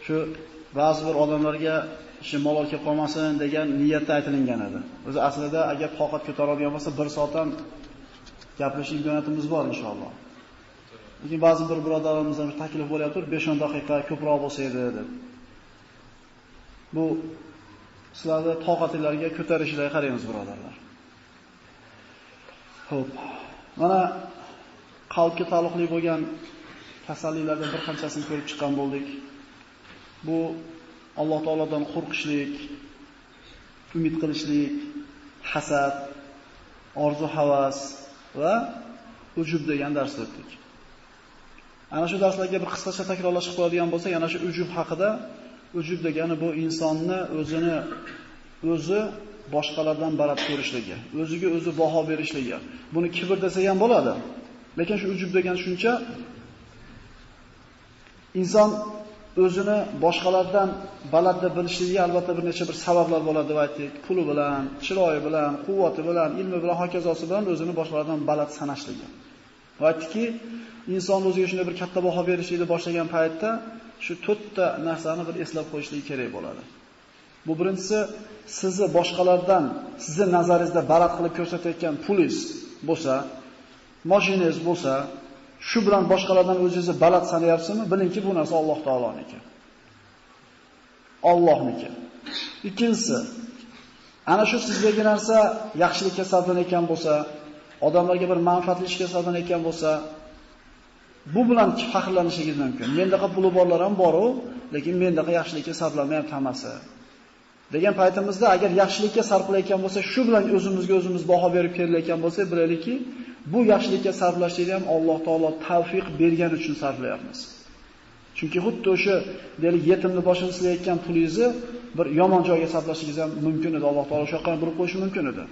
Shu ba'zi bir odamlarga ishi malol kelib qolmasin degan niyatda aytilingan edi. O'zi aslida agar toqat ko'tara olgan bo'lsa 1 soat ham gapirish imkoniyatimiz bor inshaalloh. Lekin ba'zi bir birodarlarimizdan taklif bo'lyapti, 5-10 daqiqa ko'proq bo'lsa edi deb. Bu sizlarning toqatingizga ko'tarishlarga qaraymiz birodarlar. Xo'p. Mana qalbga taalluqli bo'lgan kasalliklardan bir qanchasini ko'rib chiqqan bo'ldik. Bu Alloh taolodan qo'rqishlik, umid qilishlik, hasad, orzu-havas va ujub degan dars o'tdik. Ana shu darslarga bir qisqacha takrorlashib qo'yadigan bo'lsak, yana shu ujub haqida, ujub degani bu insonni o'zi boshqalardan baland ko'rishligi, o'ziga o'zi baho berishligi. Buni kibr desa ham bo'ladi. Lekin shu ujub degan tushuncha inson o'zini boshqalardan baland deb bilishligi albatta bir necha bir sabablar bo'ladi deb aytdik. Puli bilan, chiroyi bilan, quvvati bilan, ilmi bilan, hokazosi bilan o'zini boshqalardan baland sanashligi. Va aytdiki, inson o'ziga shunday bir katta baho berishni boshlagan paytda shu 4 ta narsani bir eslab qo'yishligi kerak bo'ladi. Bu birinchisi, sizni boshqalardan sizni nazaringizda baland qilib ko'rsatayotgan pulingiz bo'lsa, mashinangiz bo'lsa, shu bilan boshqalardan o'zingizni baland sanayapsizmi? Bilingki, bu narsa Alloh taoloniki. Allohniki. Ikkinchisi, ana shu sizdagi narsa yaxshilikka sarflanayotgan bo'lsa, odamlarga bir manfaatli ishga sarflanayotgan bo'lsa, bu bilan faxrlanishingiz mumkin. Mendaqa puli borlar ham bor-ku, lekin mendaqa yaxshilikka sarflanmayapti hammasi. Degan paytimizda agar yaxshilikka sarflayotgan bo'lsa, shu bilan o'zimizga o'zimiz baho berib kelalayotgan bo'lsa, bilaylikki, bu yaxshilikka sarflashni ham Alloh taolo tavfiq bergani uchun sarflayapmiz. Chunki xuddi o'sha deylik yetimni boshini silayotgan pulingizni bir yomon joyga sarflashingiz ham mumkin edi. Alloh taolo o'sha yoqqa burib qo'yishi mumkin edi.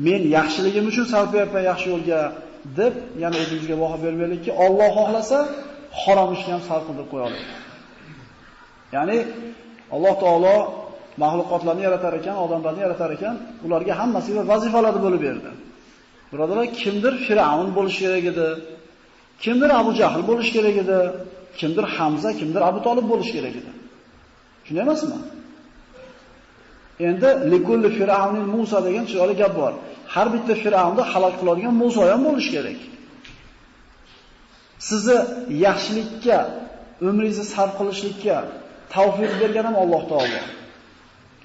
Men yaxshiligim uchun sarflayapman yaxshi yo'lga deb, yana o'zingizga baho bermaylikki, Alloh xohlasa harom ishni ham sarf qilib qo'ya oladi. Ya'ni Alloh taolo mahluqotlarni yaratar ekan, odamlarni yaratar ekan, ularga hammasiga vazifalarni bo'lib berdi. Birodarlar, kimdir Fir'avn bo'lish kerak edi, kimdir Abu Jahl bo'lish kerak edi, kimdir Hamza, kimdir Abu Talib bo'lish kerak edi. Shunday emasmi? Endi likulli Fir'avnin Musa degan chiroyli gap bor. Har bitta Fir'avnni halok qiladigan Musa ham bo'lish kerak. Sizni yaxshilikka, umringizni sarf qilishlikka tavfiq bergan ham Alloh taolo.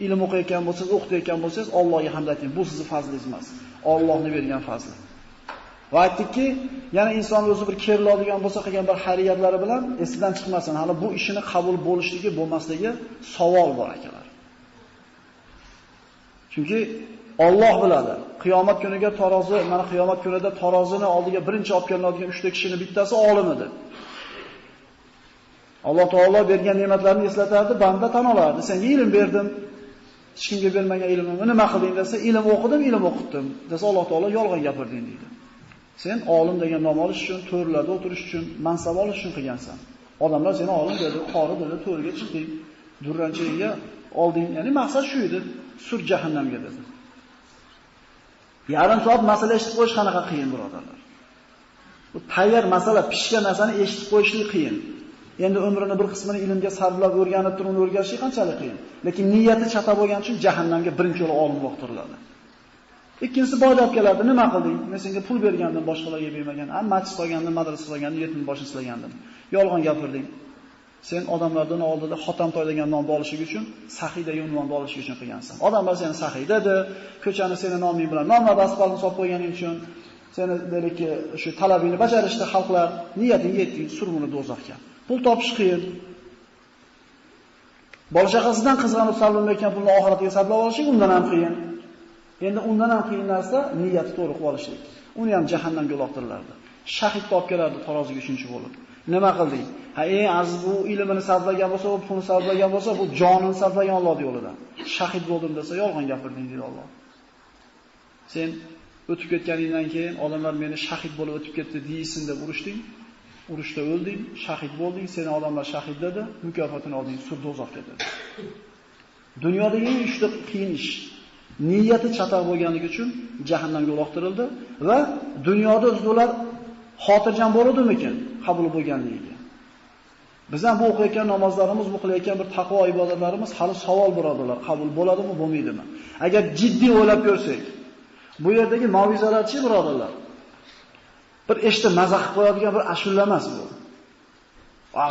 Ilm o'qiyotgan bo'lsangiz, o'qitayotgan bo'lsangiz, Allohga hamd ayting. Bu sizning fazlingiz emas. Allohning bergan fazli. Va aytdikki, yana inson o'zi bir keriladigan bo'lsa, qilgan bir xayriyatlari bilan esidan chiqmasin. Hali bu ishini qabul bo'lishligi, bo'lmasligi savol bor akalar. Chunki Alloh biladi. Qiyomat kuniga tarozi, mana qiyomat kunida tarozini oldiga birinchi olib kelinadigan 3 ta kishining bittasi olim edi. Alloh taolo bergan ne'matlarni eslatadi, banda tan olardi. Senga ilm berdim. Hech kimga bermagan ilmimni nima qilding desa, ilm o'qidim, ilm o'qitdim. Desa Alloh taolo yolg'on gapirding deydi. Sen olim degan nom olish uchun, to'rlarda o'tirish uchun, mansab olish uchun qilgansan. Odamlar seni olim dedi, qori dedi, to'rga chiqding, durranchiga olding. Ya'ni maqsad shu edi, sur jahannamga dedi. Yarim soat masala eshitib qo'yish qanaqa qiyin, birodarlar. Bu tayyor masala, pishgan narsani eshitib qo'yishlik qiyin. Endi umrini bir qismini ilmga sarflab o'rganib turib, uni o'rganish qanchalik qiyin. Lekin niyati chata bo'lgani uchun jahannamga birinchi yo'l olim vaqtiriladi. Ikkinchisi boyda olib keladi. Nima qilding? Men senga pul bergandim, boshqalarga bermagan. Masjid solgandim, madrasa solgandim, yetim boshini silagandim. Yolg'on gapirding. Sen odamlardan oldida Xotamtoy degan nomni olish uchun, Saxiy degan unvonni olish uchun qilgansan. Odamlar seni Saxiy dedi, ko'chani seni noming bilan nomlab asfaltni solib qo'yganing uchun, seni deylikki, shu talabingni bajarishda xalqlar niyatingga yetding, surmuni do'zaxga. Pul topish qiyin. Bola chaqasidan qizg'anib sarflamayotgan pulni oxiratiga sarflab olish undan ham qiyin. Endi undan ham qiyin narsa niyati to'g'ri qilishlik. Uni ham jahannamga uloqtirilardi. Shahid topib kelardi taroziga 3-chi bo'lib. Nima qilding? Ha, eng aziz bu ilmini sarflagan bo'lsa, bu pulni sarflagan bo'lsa, bu jonini sarflagan Alloh yo'lida. Shahid bo'ldim desa, yolg'on gapirding dedi Alloh. Sen o'tib ketganingdan keyin odamlar meni shahid bo'lib o'tib ketdi deysin deb urishding. Urushda o'lding, shahid bo'lding, seni odamlar shahid dedi, mukofotini olding, sur do'zaxga dedi. Dunyodagi eng uchta qiyin ish. Niyati chatoq bo'lganligi uchun jahannamga uloqtirildi va dunyoda o'zlar xotirjam bo'ladimikin qabul bo'lganligiga. Biz ham bu o'qiyotgan namozlarimiz, bu qilayotgan bir taqvo ibodatlarimiz hali savol birodarlar, qabul bo'ladimi, bo'lmaydimi? Agar jiddiy o'ylab ko'rsak, bu yerdagi mav'izalarchi birodarlar, bir eshitib maza qilib qo'yadigan bir ashula emas bu.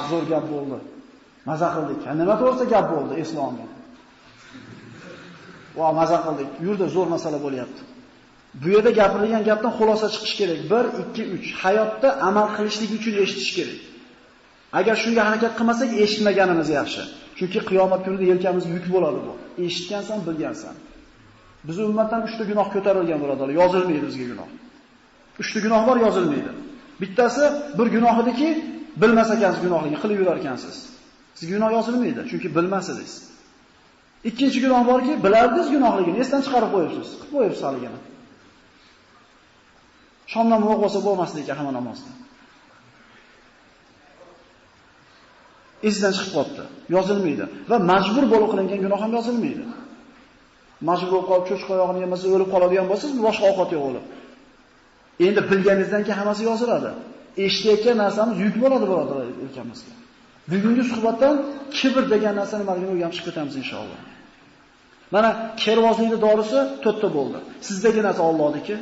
Zo'r gap bo'ldi. Maza qildik. Nima to'g'risida gap bo'ldi islomda? Maza qildik. Yurda zo'r masala bo'lyapti. Bu yerda gapirilgan gapdan xulosa chiqish kerak. 1, 2, 3. Hayotda amal qilishlik uchun eshitish kerak. Agar shunga harakat qilmasak, eshitmaganimiz yaxshi. Chunki qiyomat kunida yelkamizga yuk bo'ladi bu. Eshitgansan, bilgansan. Biz ummatdan 3 ta gunoh ko'tarilgan birodarlar, yozilmaydi bizga gunoh. 3 ta gunoh bor, yozilmaydi. Bittasi bir gunoh ediki, bilmas ekansiz gunohligini qilib yurar ekansiz. Sizga gunoh yozilmaydi, chunki bilmasidingiz. Ikkinchi gunoh borki, bilardingiz gunohligini, esdan chiqarib qo'yibsiz. Qilib qo'yibsiz haligini. Shom namozi o'qisa bo'lmaslik hamma namozda. Esdan chiqib qolibdi, yozilmaydi va majbur bo'lib qilingan gunoh ham yozilmaydi. Majbur bo'lib qolib cho'chqa oyog'ini yemasa o'lib qoladigan bo'lsangiz, boshqa ovqat yo'q o'lib. Endi bilganingizdan keyin hammasi yoziladi. Eshitayotgan narsamiz yuk bo'ladi birodarlar yelkamizga. Bugungi suhbatdan kibr degan narsani nimaligini o'rganib chiqib ketamiz inshaalloh. Mana kervozlikning dorisi 4 ta bo'ldi. Sizdagi narsa Allohniki.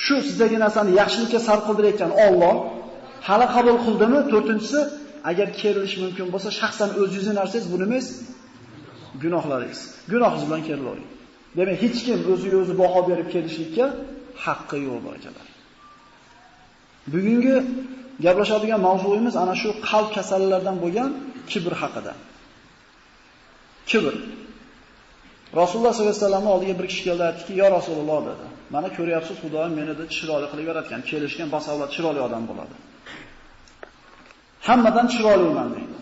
Shu sizdagi narsani yaxshilikka sarf qildirayotgan Alloh hali qabul qildimi? 4-inchisi, agar kerilish mumkin bo'lsa, shaxsan o'zingizning narsangiz bu emas, gunohlaringiz. Gunohingiz bilan kerilavering. Demak, hech kim o'ziga o'zi baho berib kelishlikka haqqi yo'q barakalar. Bugungi gaplashadigan mavzuimiz ana shu qalb kasallaridan bo'lgan kibr haqida. Kibr. Rasululloh sollallohu alayhi vasallamning oldiga bir kishi keldi, aytdiki: "Ya Rasululloh" dedi. "Mana ko'ryapsiz, Xudoim meni de chiroyli qilib yaratgan, kelishgan basavlat chiroyli odam bo'ladi. Hammadan chiroyliman" dedi.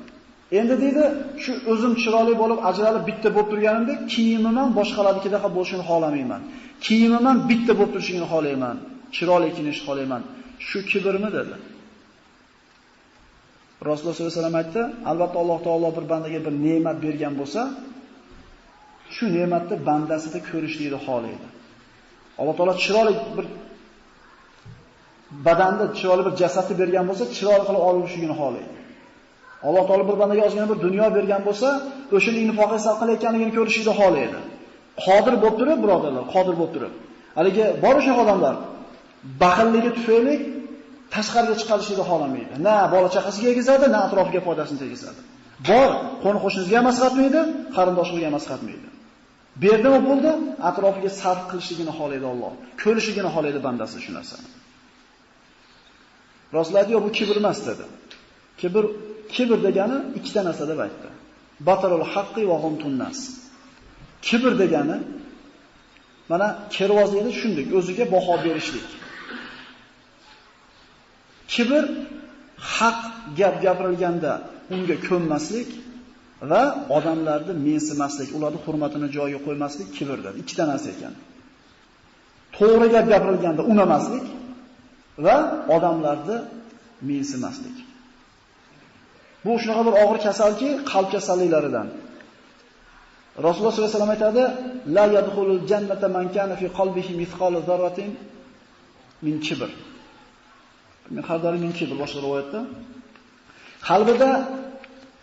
Endi dedi, shu o'zim chiroyli bo'lib, ajralib bitta bo'lib turganimda, kiyimim ham boshqalarnikidaqa bo'lishini xohlamayman. Kiyimim ham bitta bo'lib turishini xohlayman. Chiroyli kiyinishni xohlayman. Shu kibrmi dedi. Rasululloh sollallohu alayhi vasallam aytdi, albatta Alloh taolo bir bandaga bir ne'mat bergan bo'lsa, shu ne'matni bandasida ko'rishlikni xohlaydi. Alloh taolo chiroyli bir badanda chiroyli bir jasadni bergan bo'lsa, chiroyli qilib olishligini xohlaydi. Alloh taolo bir bandaga ozgina bir dunyo bergan bo'lsa, o'shani infoqqa sarf qilayotganligini ko'rishni xohlaydi. Qodir bo'lib turib, birodarlar, qodir bo'lib turib. Haligi bor o'sha odamlar baxilligi tufayli tashqariga chiqarishni xohlamaydi. Na bola chaqasiga yegizadi, na atrofiga foydasini tegizadi. Bor, qo'ni-qo'shnisiga ham masxatmaydi, qarindoshiga ham masxatmaydi. Berdimi bo'ldi, atrofiga sarf qilishligini xohlaydi Alloh. Ko'rishligini xohlaydi bandasi shu narsani. Rasululloh aytdi, bu kibr emas dedi. Kibr degani ikkita narsa deb aytdi. Batarul haqqi va ghamtun nas. Kibr degani mana kervozlikda shunday, o'ziga baho berishlik. Kibr haq gap gapirilganda unga ko'nmaslik va odamlarni mensimaslik, ularning hurmatini joyiga qo'ymaslik kibrdir. Ikkita narsa ekan. To'g'ri gap gapirilganda unamaslik va odamlarni mensimaslik. Bu shunaqa bir og'ir kasalki, qalb kasalliklaridan. Rasululloh sollallohu alayhi vasallam aytadi: "La yadkhulul jannata man kana fi qalbihi mithqalu zarratin min kibr." Miqdori min kibr boshqa rivoyatda. Qalbida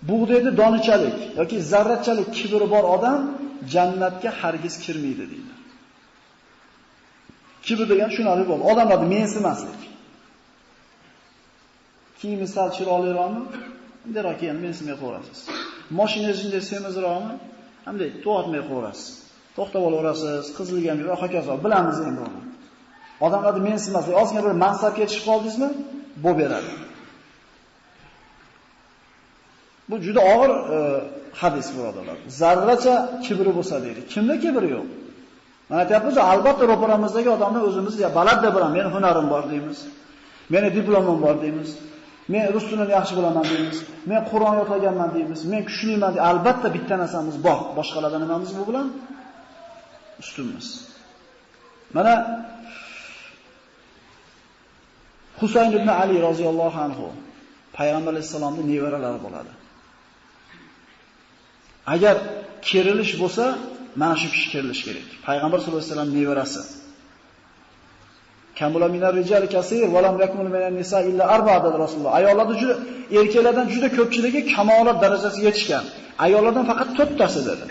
bug'doyni donichalik yoki zarrachalik kibri bor odam jannatga hargiz kirmaydi deydi. Kibr degan shunday bo'ladi. Odamlarni mensimaslik. Kiyimi sal chiroyliroqmi? Bunday keyin mensimay qo'yasiz. Mashinangizni semizroqmi? Hamda to'g'atmay qo'yasiz. To'xtab olaverasiz, qizilgan va hokazo. Bilamiz endi uni. Odamlarni mensimaslik, ozgina bir mansabga chiqib qoldingizmi, bo'p beradi. Bu juda og'ir hadis birodarlar. Zarracha kibri bo'lsa deydi. Kimda kibri yo'q? Mana aytyapmiz, albatta ro'paramizdagi odamni o'zimiz ya balad deb bilaman, meni hunarim bor deymiz. Meni diplomim bor deymiz. Men rus tilini yaxshi bilaman deymiz. Men Qur'on yodlaganman deymiz. Men kuchliman deymiz. Albatta bitta narsamiz bor. Boshqalardan nimamiz bu bilan ustunmiz. Mana Husayn ibn Ali roziyallohu anhu Payg'ambar alayhisolamning nevaralari bo'ladi. Agar kerilish bo'lsa, mana shu kishi kerilish kerak. Payg'ambar sollallohu alayhi vasallam nevarasi. Kamula minar rijali kaseer va lam yakmul minan nisa illa arba'a dedi Rasululloh. Ayollarda juda erkaklardan juda ko'pchiligi kamolat darajasiga yetishgan. Ayollardan faqat 4 tasi dedi.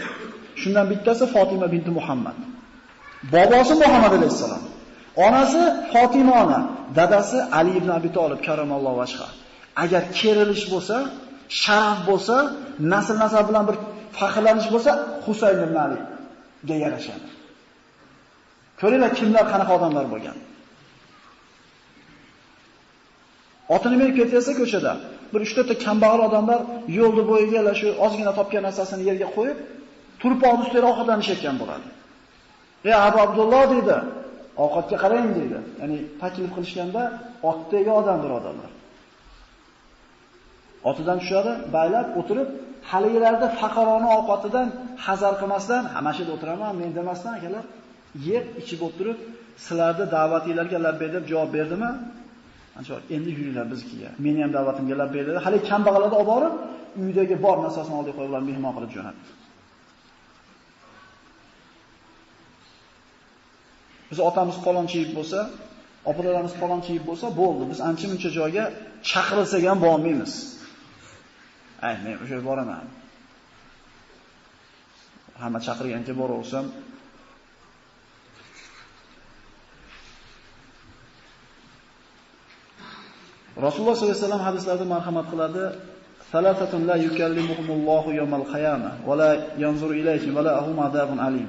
Shundan bittasi Fatima binti Muhammad. Bobosi Muhammad alayhisalom. Onasi Fatima ona, dadasi Ali ibn Abi Talib karamallohu vajha. Agar kerilish bo'lsa, sharaf bo'lsa, nasl-nasab bilan bir faxrlanish bo'lsa, Husayn ibn Aliga yarashadi. Ko'ringlar kimlar qanaqa odamlar bo'lgan. Otini minib ketsa ko'chada bir 3-4 ta kambag'al odamlar yo'lda bo'yiga shu ozgina topgan narsasini yerga qo'yib, turpoq ustida ovqatlanishayotgan bo'ladi. "Ey Abu Abdulloh" dedi, "ovqatga qarang" dedi. Ya'ni taklif qilishganda otdagi odam birodarlar. Otidan tushadi, baylab o'tirib, haligilarda faqarona ovqatidan hazar qilmasdan, "Mana shu yerda o'tiraman, men" demasdan akalar, yeb, ichib o'tirib, "Sizlarni da'vatingizlarga labbay" deb javob berdimi? Ancha endi yuringlar bizga. Meni ham da'vatimga labbay dedi. Hali kambag'allarni olib borib, uydagi bor narsasini olib qo'yib ular mehmon qilib jo'natdi. Biz otamiz palonchi yeb bo'lsa, opalarimiz palonchi yeb bo'lsa, bo'ldi. Biz ancha-muncha joyga chaqirilsak ham bormaymiz. Ay, men o'sha yerga boraman. Hamma chaqirgancha boraversam, Rasululloh sollallohu alayhi vasallam hadislarda marhamat qiladi. Salatatun la yukallimuhumullohu yawmal qiyamah va la yanzuru ilayhim va lahum adabun alim.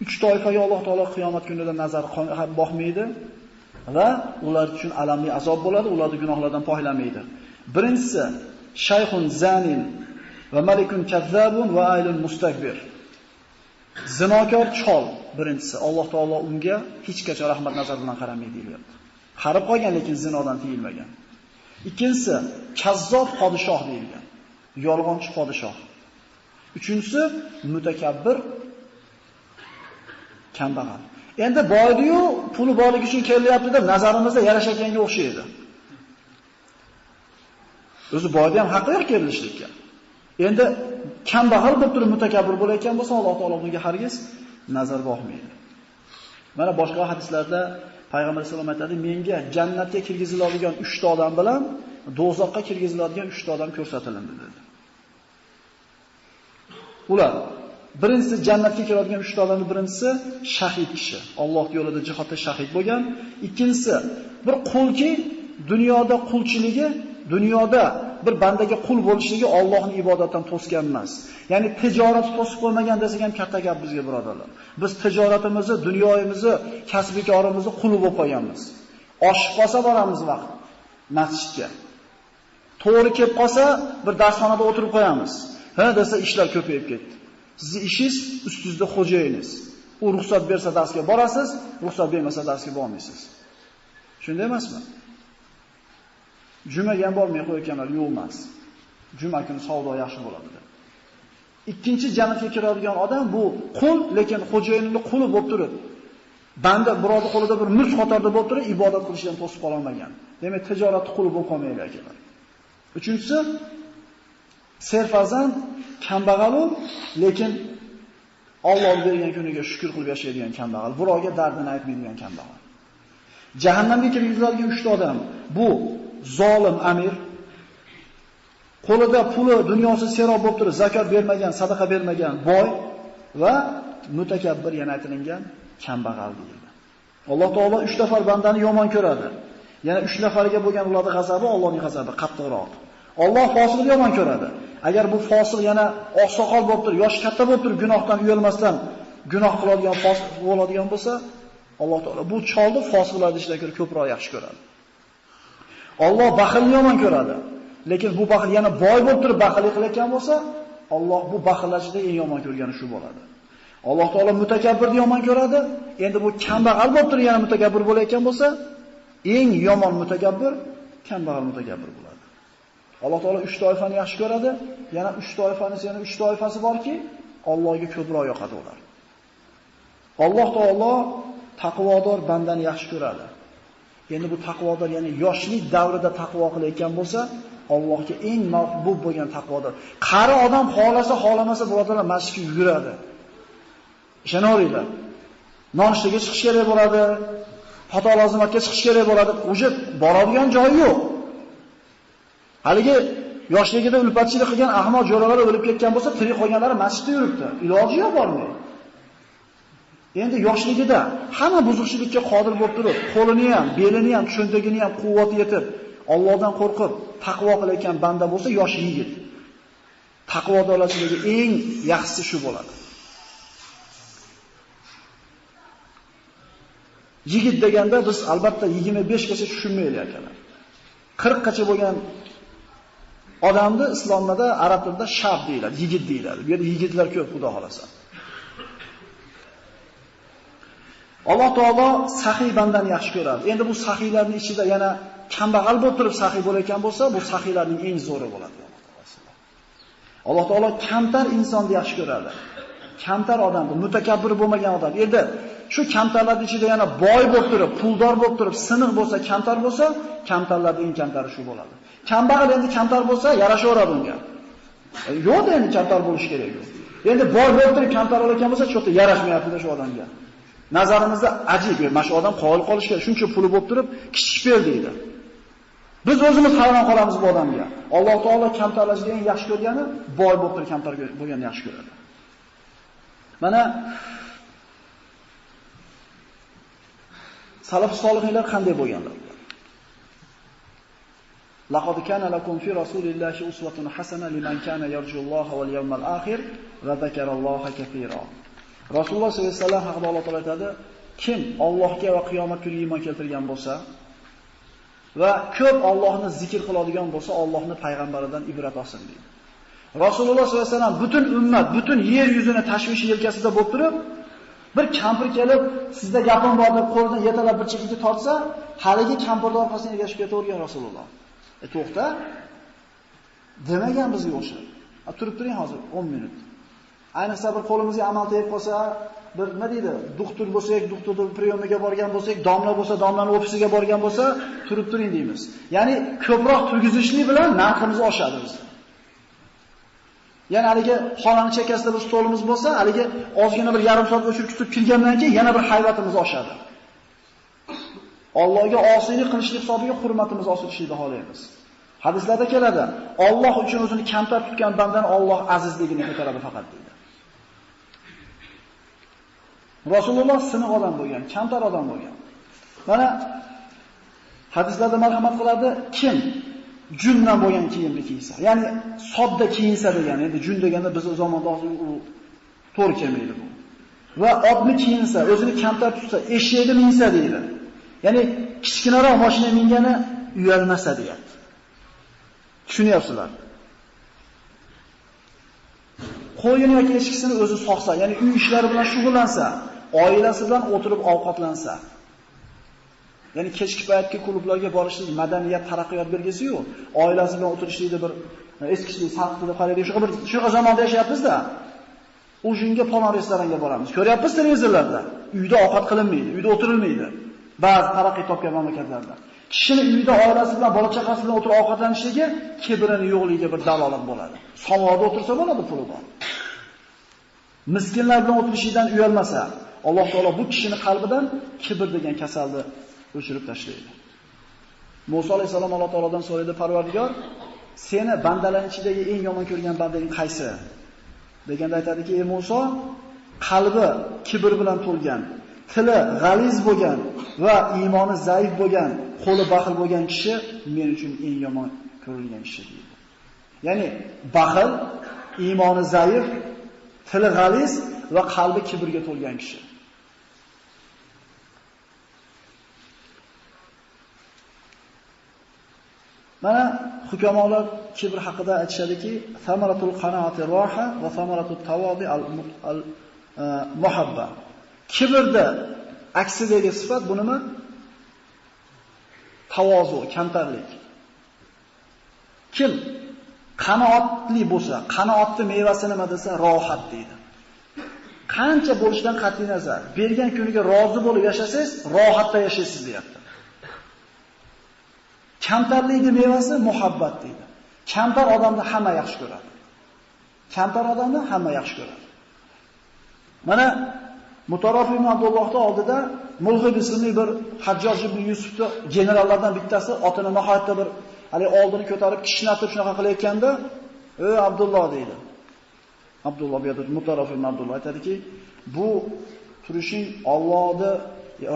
3 toifaga Alloh taolo qiyomat kunida nazar boqmaydi va ular uchun alamli azob bo'ladi, ularni gunohlaridan poklanmaydi. Birinchisi shayxun zanin va malikun kazzabun va aylun mustakbir. Zinokor chol birinchisi. Alloh taolo unga hech qachon rahmat nazar bilan qaramaydi deyapti. Qarib qolgan lekin zinodan tiyilmagan. Ikkinchisi kazzob podshoh deyilgan. Yolg'onchi podshoh. Uchinchisi mutakabbir kambag'al. Endi boydi-yu, puli borligi uchun kelyapti deb nazarimizda yarashaganga o'xshaydi. O'zi boyda ham haqqi yo'q kerilishlikka. Endi kambag'al bo'lib turib mutakabbir bo'layotgan bo'lsa, Alloh taolo unga hargiz nazar boqmaydi. Mana boshqa hadislarda Payg'ambar sollallohu alayhi vasallam aytadi, menga jannatga kirgiziladigan 3 ta odam bilan do'zaxga kirgiziladigan 3 ta odam ko'rsatilindi dedi. Ular birinchisi jannatga kiradigan 3 ta odamning birinchisi shahid kishi, Alloh yo'lida jihodda shahid bo'lgan. Ikkinchisi bir qulki dunyoda qulchiligi, dunyoda bir bandaga qul bo'lishligi Allohning ibodatdan to'sgan emas. Ya'ni tijorat to'sib qo'ymagan desak ham katta gap bizga birodarlar. Biz tijoratimizni, dunyoyimizni, kasb-korimizni quli bo'lib qo'yganmiz. Oshib qolsa boramiz vaqt masjidga. To'g'ri kelib qolsa bir darsxonada o'tirib qo'yamiz. Ha desa ishlar ko'payib ketdi. Sizning ishingiz ustingizda xo'jayingiz. U ruxsat bersa darsga borasiz, ruxsat bermasa darsga bormaysiz. Shunday emasmi? Jumaga ham bormay qo'yganlar yo'q emas. Juma kuni savdo yaxshi bo'ladi deb. Ikkinchi jannatga kiradigan odam bu qul, lekin xo'jayinining quli bo'lib turib, banda birovning qo'lida bir mulk qatorida bo'lib turib, ibodat qilishdan to'sib qola olmagan. Demak, tijoratni quli bo'lib qolmaydi akalar. Uchinchisi serfarzand, kambag'al, lekin Alloh bergan kuniga shukr qilib yashaydigan kambag'al, birovga dardini aytmaydigan kambag'al. Jahannamga kirgiziladigan 3 ta odam bu zolim amir, qo'lida puli dunyosi serob bo'lib turib, zakot bermagan, sadaqa bermagan boy va mutakabbir yana aytilgan kambag'al deyildi. Alloh taolo 3 nafar bandani yomon ko'radi. Yana 3 nafariga bo'lgan ularning g'azabi Allohning g'azabi qattiqroq. Alloh fosiqni yomon ko'radi. Agar bu fosiq yana oqsoqol bo'lib turib, yoshi katta bo'lib turib, gunohdan uyalmasdan gunoh qiladigan fosiq bo'ladigan bo'lsa, Alloh taolo bu cholni fosiqlarning ichidan ko'ra ko'proq yaxshi ko'radi. Alloh baxilni yomon ko'radi. Lekin bu baxil yana boy bo'lib turib baxillik qilayotgan bo'lsa, Alloh bu baxillar ichida eng yomon ko'rgani shu bo'ladi. Alloh taolo mutakabbirni yomon ko'radi. Endi bu kambag'al bo'lib turib yana mutakabbir bo'layotgan bo'lsa, eng yomon mutakabbir kambag'al mutakabbir bo'ladi. Alloh taolo 3 toifani yaxshi ko'radi. Yana 3 toifani, yana 3 toifasi borki, Allohga ko'proq yoqadi ular. Alloh taolo taqvodor bandani yaxshi ko'radi. Endi bu taqvodor, ya'ni yoshlik davrida taqvo qilayotgan bo'lsa, Allohga eng mahbub bo'lgan taqvodor. Qari odam xolasa, xolamasa birodarlar masjidga yuguradi. Ishonaveringlar. Nonushtaga chiqish kerak bo'ladi, xato lozimatga chiqish kerak bo'ladi. O'sha boradigan joyi yo'q. Haligi yoshligida ulfatchilik qilgan ahmoq jo'ralar o'lib ketgan bo'lsa, tirik qolganlari masjidda yuribdi. Iloji yo'q bormaydi. Endi yoshligida hamma buzuqchilikka qodir bo'lib turib, qo'lini ham, belini ham, cho'ntagini ham quvvati yetib, Allohdan qo'rqib, taqvo qilayotgan banda bo'lsa, yosh yigit. Taqvodorligi eng yaxshisi shu bo'ladi. Yigit deganda biz albatta 25 gacha tushunmaylik akalar. 40 gacha bo'lgan odamni islomda, arab tilida shab deyiladi, yigit deyiladi. Bu yerda yigitlar ko'p, xudo xolasa. Alloh taolo saxiy bandani yaxshi ko'radi. Endi bu saxiylarning ichida yana kambag'al bo'lib turib saxiy bo'layotgan bo'lsa, bu saxiylarning eng zo'ri bo'ladi. Alloh taolo kamtar insonni yaxshi ko'radi. Kamtar odamni, mutakabbir bo'lmagan odam. Endi shu kamtarlarning ichida yana boy bo'lib turib, puldor bo'lib turib, siniq bo'lsa, kamtar bo'lsa, kamtarlarning eng kamtari shu bo'ladi. Kambag'al endi kamtar bo'lsa, yarashaveradi unga. Yo'q, endi kamtar bo'lish kerak yo'q. Endi boy bo'lib turib kamtar bo'layotgan bo'lsa, cho'ta yarashmayapti shu odamga. Nazarimizda ajib, mana shu odam qoyil qolish kerak. Shuncha puli bo'lib turib, kichik ber deydi. Biz o'zimiz hayron qolamiz bu odamga. Alloh taolo kamtarlarni eng yaxshi ko'rgani boy bo'lib turib kamtar bo'lganni yaxshi ko'radi. Mana salaf solihlar qanday bo'lganlar? Laqad kana lakum fi rasulillahi uswatun hasana liman kana yarjulloha wal yawmal akhir va zakaralloha katira. Rasululloh sollallohu alayhi vasallam haqida Alloh taolo aytadi, kim Allohga va qiyomat kuniga iymon keltirgan bo'lsa va ko'p Allohni zikr qiladigan bo'lsa, Allohning payg'ambaridan ibrat olsin deydi. Rasululloh sollallohu alayhi vasallam butun ummat, butun yer yuzini tashvishi yelkasida bo'lib turib, bir kampir kelib, sizda gapim bor deb qo'lidan yetalab bir chekkaga tortsa, haligi kampirning orqasiga ergashib ketavergan Rasululloh. To'xta. Demagan bizga o'xshab. Turib turing hozir 10 minut. Ayniqsa bir qo'limizga amal tegib qolsa, bir nima deydi, doktor bo'lsak, doktorning priyomga borgan bo'lsak, domla bo'lsa, domlaning ofisiga borgan bo'lsa, turib turing deymiz. Ya'ni ko'proq turgizishlik bilan narximiz oshadi biz. Ya'ni haligi xonani chekkasida bir stolimiz bo'lsa, haligi ozgina bir yarim soat o'chirib kutib kirgandan keyin yana bir haybatimiz oshadi. Allohga osiylik qilishlik hisobiga hurmatimiz oshishini xohlaymiz. Hadislarda keladi, Alloh uchun o'zini kamtar tutgan bandani Alloh azizligini ko'taradi faqat deydi. Rasululloh siniq odam bo'lgan, kamtar odam bo'lgan. Mana hadislarda marhamat qiladi, kim jundan bo'lgan kiyimni kiysa, ya'ni sodda kiyinsa degan, endi jun deganda biz o zamonda u to'g'ri kelmaydi bu. Va otni kiyinsa, o'zini kamtar tutsa, eshakni minsa deydi. Ya'ni kichkinaroq mashina mingani uyalmasa deyapti. Tushunyapsizlar? Qo'yini yoki echkisini o'zi soqsa, ya'ni uy ishlari bilan shug'ullansa, oilasi bilan o'tirib ovqatlansa. Ya'ni kechki paytki klublarga borishlik madaniyat taraqqiyot belgisi-yu, oilasi bilan o'tirishlikda bir eskichilik sarqitida qaraydi. Shu zamonda yashayapmiz-da. O'shunga palon restoranga boramiz. Ko'ryapmiz televizorlarda. Uyda ovqat qilinmaydi, uyda o'tirilmaydi. Ba'zi taraqqiyot topgan mamlakatlarda. Kishini uyda oilasi bilan, bola chaqasi bilan o'tirib ovqatlanishiga kibrining yo'qligiga bir dalolat bo'ladi. Samoda o'tirsa bo'ladi, puli bor. Miskinlar bilan o'tirishidan uyalmasa, Alloh taolo bu kishining qalbidan kibr degan kasalni o'chirib tashlaydi. Musa alayhisalom Alloh taolodan so'raydi, Parvardigor, seni bandalar ichidagi eng yomon ko'rgan bandang qaysi? Deganda aytadiki, ey Musa, qalbi kibr bilan to'lgan, tili g'aliz bo'lgan va iymoni zaif bo'lgan, qo'li baxil bo'lgan kishi men uchun eng yomon ko'rilgan kishi deydi. Ya'ni baxil, iymoni zaif, tili g'aliz va qalbi kibrga to'lgan kishi. Mana hukamolar kibr haqida aytishadiki, samaratul qanoati roha va samaratut tavodi al muhabba. Kibrda aksidagi sifat bu nima? Tavozu, kamtarlik. Kim qanoatli bo'lsa, qanoatning mevasi nima desa, rohat deydi. Qancha bo'lishidan qat'iy nazar, bergan kuniga rozi bo'lib yashasangiz, rohatda yashaysiz deyapti. Kamtarlikning mevasi muhabbat deydi. Kamtar odamni hamma yaxshi ko'radi. Kamtar odamni hamma yaxshi ko'radi. Mana Mutarofi ibn Abdullohning oldida Mulhib ismli bir Hajjoj ibn Yusufni generallardan bittasi otini nihoyatda bir hali oldini ko'tarib kishnatib shunaqa qilayotganda, "Ey Abdulloh" deydi. Abdulloh bu yerda Mutarofi ibn Abdulloh aytadiki, "Bu turishing Allohni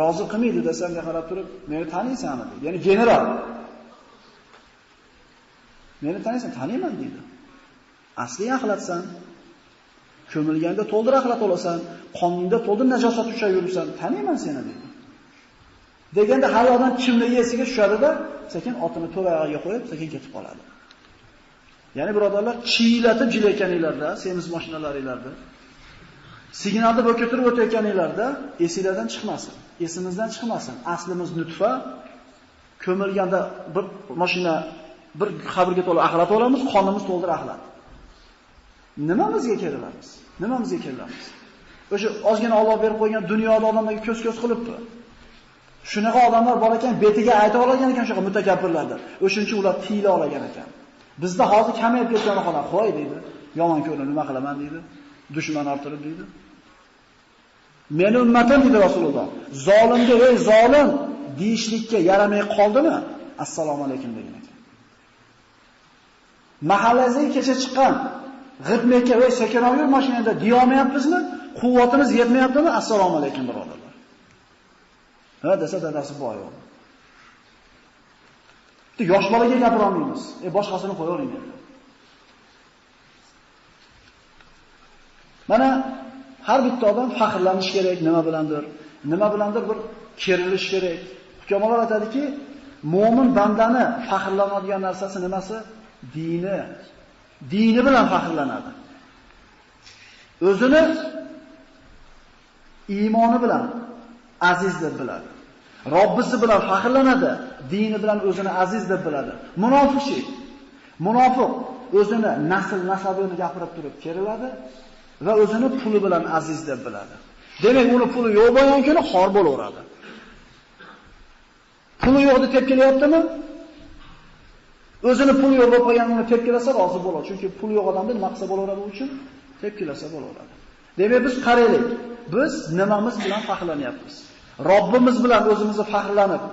rozi qilmaydi" desamga qarab turib, "Meni taniysanmi?" dedi. Ya'ni general. "Meni taniysan?" "Taniyman" deydi. "Asli axlatsan. Ko'milganda to'ldir axlat olasan, qoningda to'ldir najosat ushlab yuribsan, taniyman seni" deydi. Deganda har odam kimning esiga tushadi-da, sekin otini to'rayog'iga qo'yib, sekin ketib qoladi. Ya'ni birodarlar, chiylatib jilayotganinglarda, semiz mashinalaringlarda, signalni bo'kirib o'tayotganinglarda esingizdan chiqmasin, esimizdan chiqmasin. Aslimiz nutfa, ko'milganda bir mashina bir qabrga to'la axlat olamiz, qonimiz to'ldir axlat. Nimamizga kerilamiz? Nimamizga kerilamiz? O'sha ozgina Alloh berib qo'ygan dunyoda odamlarga ko'z-ko'z qilibdi. Shunaqa odamlar bor ekan, betiga ayta olgan ekan shunaqa mutakabbirlarda. O'shuncha ular tiyila olgan ekan. Bizda hozir kamayib ketgan xona, "Qo'y" deydi. "Yomon ko'rib nima qilaman" deydi. "Dushman orttirib" deydi. "Meni ummatim" deydi Rasululloh. "Zolimga ey zolim" deyishlikka yaramay qoldimi? Assalomu alaykum degan ekan. Mahallasiga kecha chiqqan g'itmeka va sekinroq mashinada diyolmayapmizmi? Quvvatimiz yetmayaptimi? Assalomu alaykum birodarlar. Ha desa dadasi boy bo'ldi. Yosh bolaga gapira olmaymiz. Boshqasini qo'yavering dedi. Mana har bitta odam faxrlanish kerak, nima bilandir bir kerilish kerak. Hukamolar aytadiki, mo'min bandani faxrlanadigan narsasi nimasi? Dini. Dini bilan faxrlanadi. O'zini iymoni bilan aziz deb biladi. Robbisi bilan faxrlanadi, dini bilan o'zini aziz deb biladi. Munofiq o'zini nasabini gapirib turib keriladi va o'zini puli bilan aziz deb biladi. Demak, uni puli yo'q bo'lgan kuni xor bo'laveradi. Puli yo'q deb tepkilayaptimi? O'zini puli yo'q bo'lib qolganini tepkilasa rozi bo'ladi. Chunki puli yo'q odamni maqsa bo'laveradi uchun tepkilasa bo'laveradi. Demak, biz qaraylik. Biz nimamiz bilan faxrlanyapmiz? Robbimiz bilan o'zimizni faxrlanib,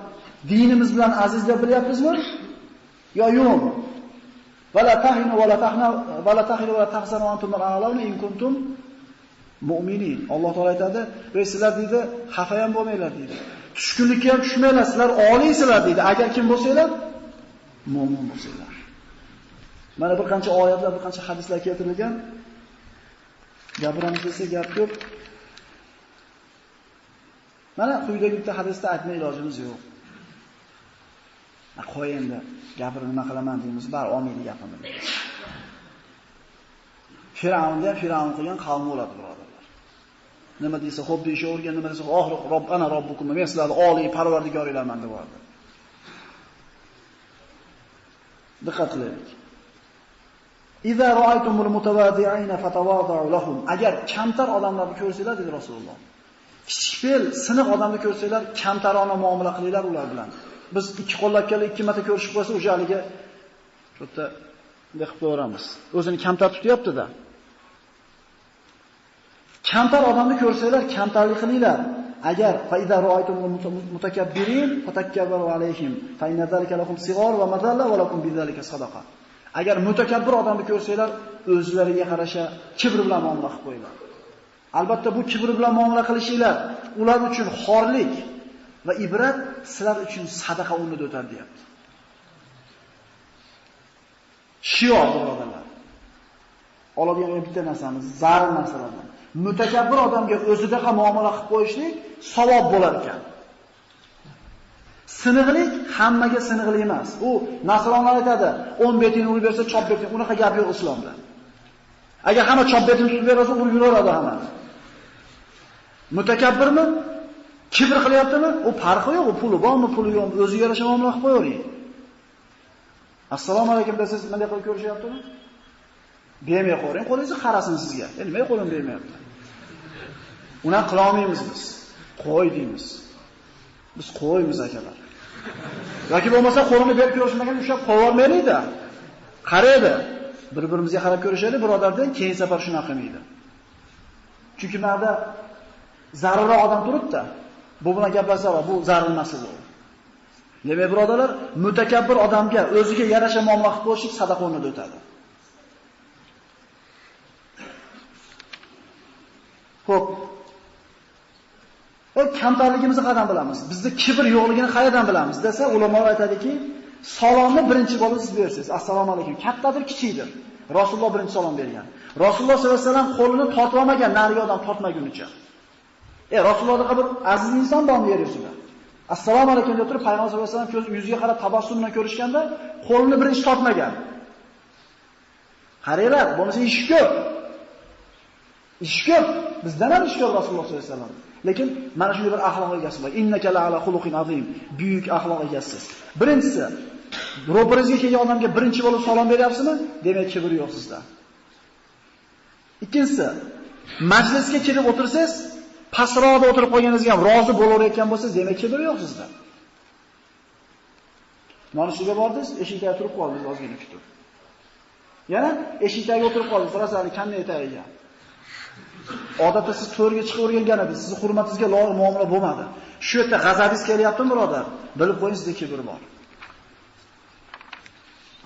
dinimiz bilan aziz deb bilyapmizmi? Yo yo'qmi? Vala tahinu vala tahzanu antum al-a'launa in kuntum mu'minin. Alloh taolay aytadi, "Ey sizlar deydi, xafa ham bo'lmanglar" deydi. Tushkunlikka ham tushmanglar, sizlar oliysizlar deydi. Agar kim bo'lsanglar, mu'min bo'lsanglar. Mana bir qancha oyatlar, bir qancha hadislar keltirilgan. Gapiramiz desa gap ko'p. Mana quyidagi bitta hadisda aytmay ilojimiz yo'q. Qo'y endi, gapirib nima qilaman deymiz, bar olmaydi gapimni. Firavnda Firavn qilgan qavm bo'ladi, birodarlar. Nima desa, xo'p deyishavergan, nima desa, "Oxir Robb ana robbukum", men sizlarni oliy parvardigoringlarman deb bordi. Diqqat qilaylik. "Iza ra'aytumul mutawadi'ina fatawadu lahum." Agar kamtar odamlarni ko'rsanglar, dedi Rasululloh. Kichik fe'l, siniq odamni ko'rsanglar, kamtarona muomala qilinglar ular bilan. Biz ikki qo'llab kelib, ikki marta ko'rishib qo'ysa, o'sha haliga to'tta deb qo'yamiz. O'zini kamtar tutyapti-da. Kamtar odamni ko'rsanglar, kamtarlik qilinglar. Agar fa iza ra'aytumul mutakabbirin fatakabbaru alayhim fa inna zalika lakum sighar va madalla va lakum bizalika sadaqa. Agar mutakabbir odamni ko'rsanglar, o'zlariga qarasha kibr bilan muomala qilib qo'yinglar. Albatta bu kibr bilan muomala qilishinglar ular uchun xorlik va ibrat, sizlar uchun sadaqa o'rnida o'tadi, deyapti. Shior birodarlar. Oladigan bitta narsamiz, zarur narsalardan. Mutakabbir odamga o'zidaqa muomala qilib qo'yishlik savob bo'lar ekan. Siniqlik hammaga siniqli emas. U nasronlar aytadi, 10 betingni urib bersa chop beting, unaqa gap yo'q islomda. Agar hamma chop betingni tutib bersa, urib yuraveradi hamma. Mutakabbirmi? Kibr qilyaptimi? U farqi yo'q, u puli bormi, puli yo'qmi, o'ziga yarasha muomala qilib qo'yavering. Assalomu alaykum desiz, nima qilib ko'rishyaptimi? Bermay qo'ying, qo'lingizni qarasin sizga. Nima qo'lim bermayapti? Uni qila olmaymiz biz. Qo'y deymiz. Biz qo'ymiz akalar. Yoki bo'lmasa qo'lini berib ko'rishmagan ushlab qo'yvormaydi. Qaraydi. Bir-birimizga qarab ko'rishadi, birodardan keyin safar shunaqa qilmaydi. Chunki menda zarurroq odam turibdi. Bu bilan gaplashsa, bu zarur masala. Demak, birodarlar, mutakabbir odamga o'ziga yarasha muomala qilib qo'yishlik sadaqa o'rnida o'tadi. Xo'p. Kamtarligimizni qayerdan bilamiz? Bizda kibr yo'qligini qayerdan bilamiz desa, ulamolar aytadiki, salomni birinchi bo'lib siz bersiz. Assalomu alaykum. Kattadir, kichikdir. Rasululloh birinchi salom bergan. Rasululloh sollallohu alayhi vasallam qo'lini tortib olmagan, nariga odam tortmagunicha. Rasulullohga bir aziz inson bormi yer yuzida? Assalomu alaykum deb turib Payg'ambar sollallohu alayhi vasallam ko'z yuziga qarab tabassum bilan ko'rishganda, qo'lini birinchi tortmagan. Qaranglar, bo'lmasa ish ko'p. Ish ko'p. Bizdan ham ish ko'p Rasululloh sollallohu alayhi vasallam. Lekin mana shunday bir axloq egasi bor. Innaka la'ala xuluqin azim. Buyuk axloq egasiz. Birinchisi, ro'paringizga kelgan odamga birinchi bo'lib salom beryapsizmi? Demak, kibr yo'q sizda. Ikkinchisi, majlisga kelib o'tirsangiz, pastroqda o'tirib qolganingizga ham rozi bo'laverayotgan bo'lsangiz, demak, kibr yo'q sizda. Nonushtaga bordingiz, eshikda turib qoldingiz, ozgina kutib. Yana eshikdagi o'tirib qoldingiz, rasali qanday aytayga. Odatda siz to'rga chiqib o'rgangan edingiz, sizning hurmatingizga loyiq muomala bo'lmadi. Shu yerda g'azabingiz kelyaptimi, birodar? Bilib qo'ying, sizda kibr bor.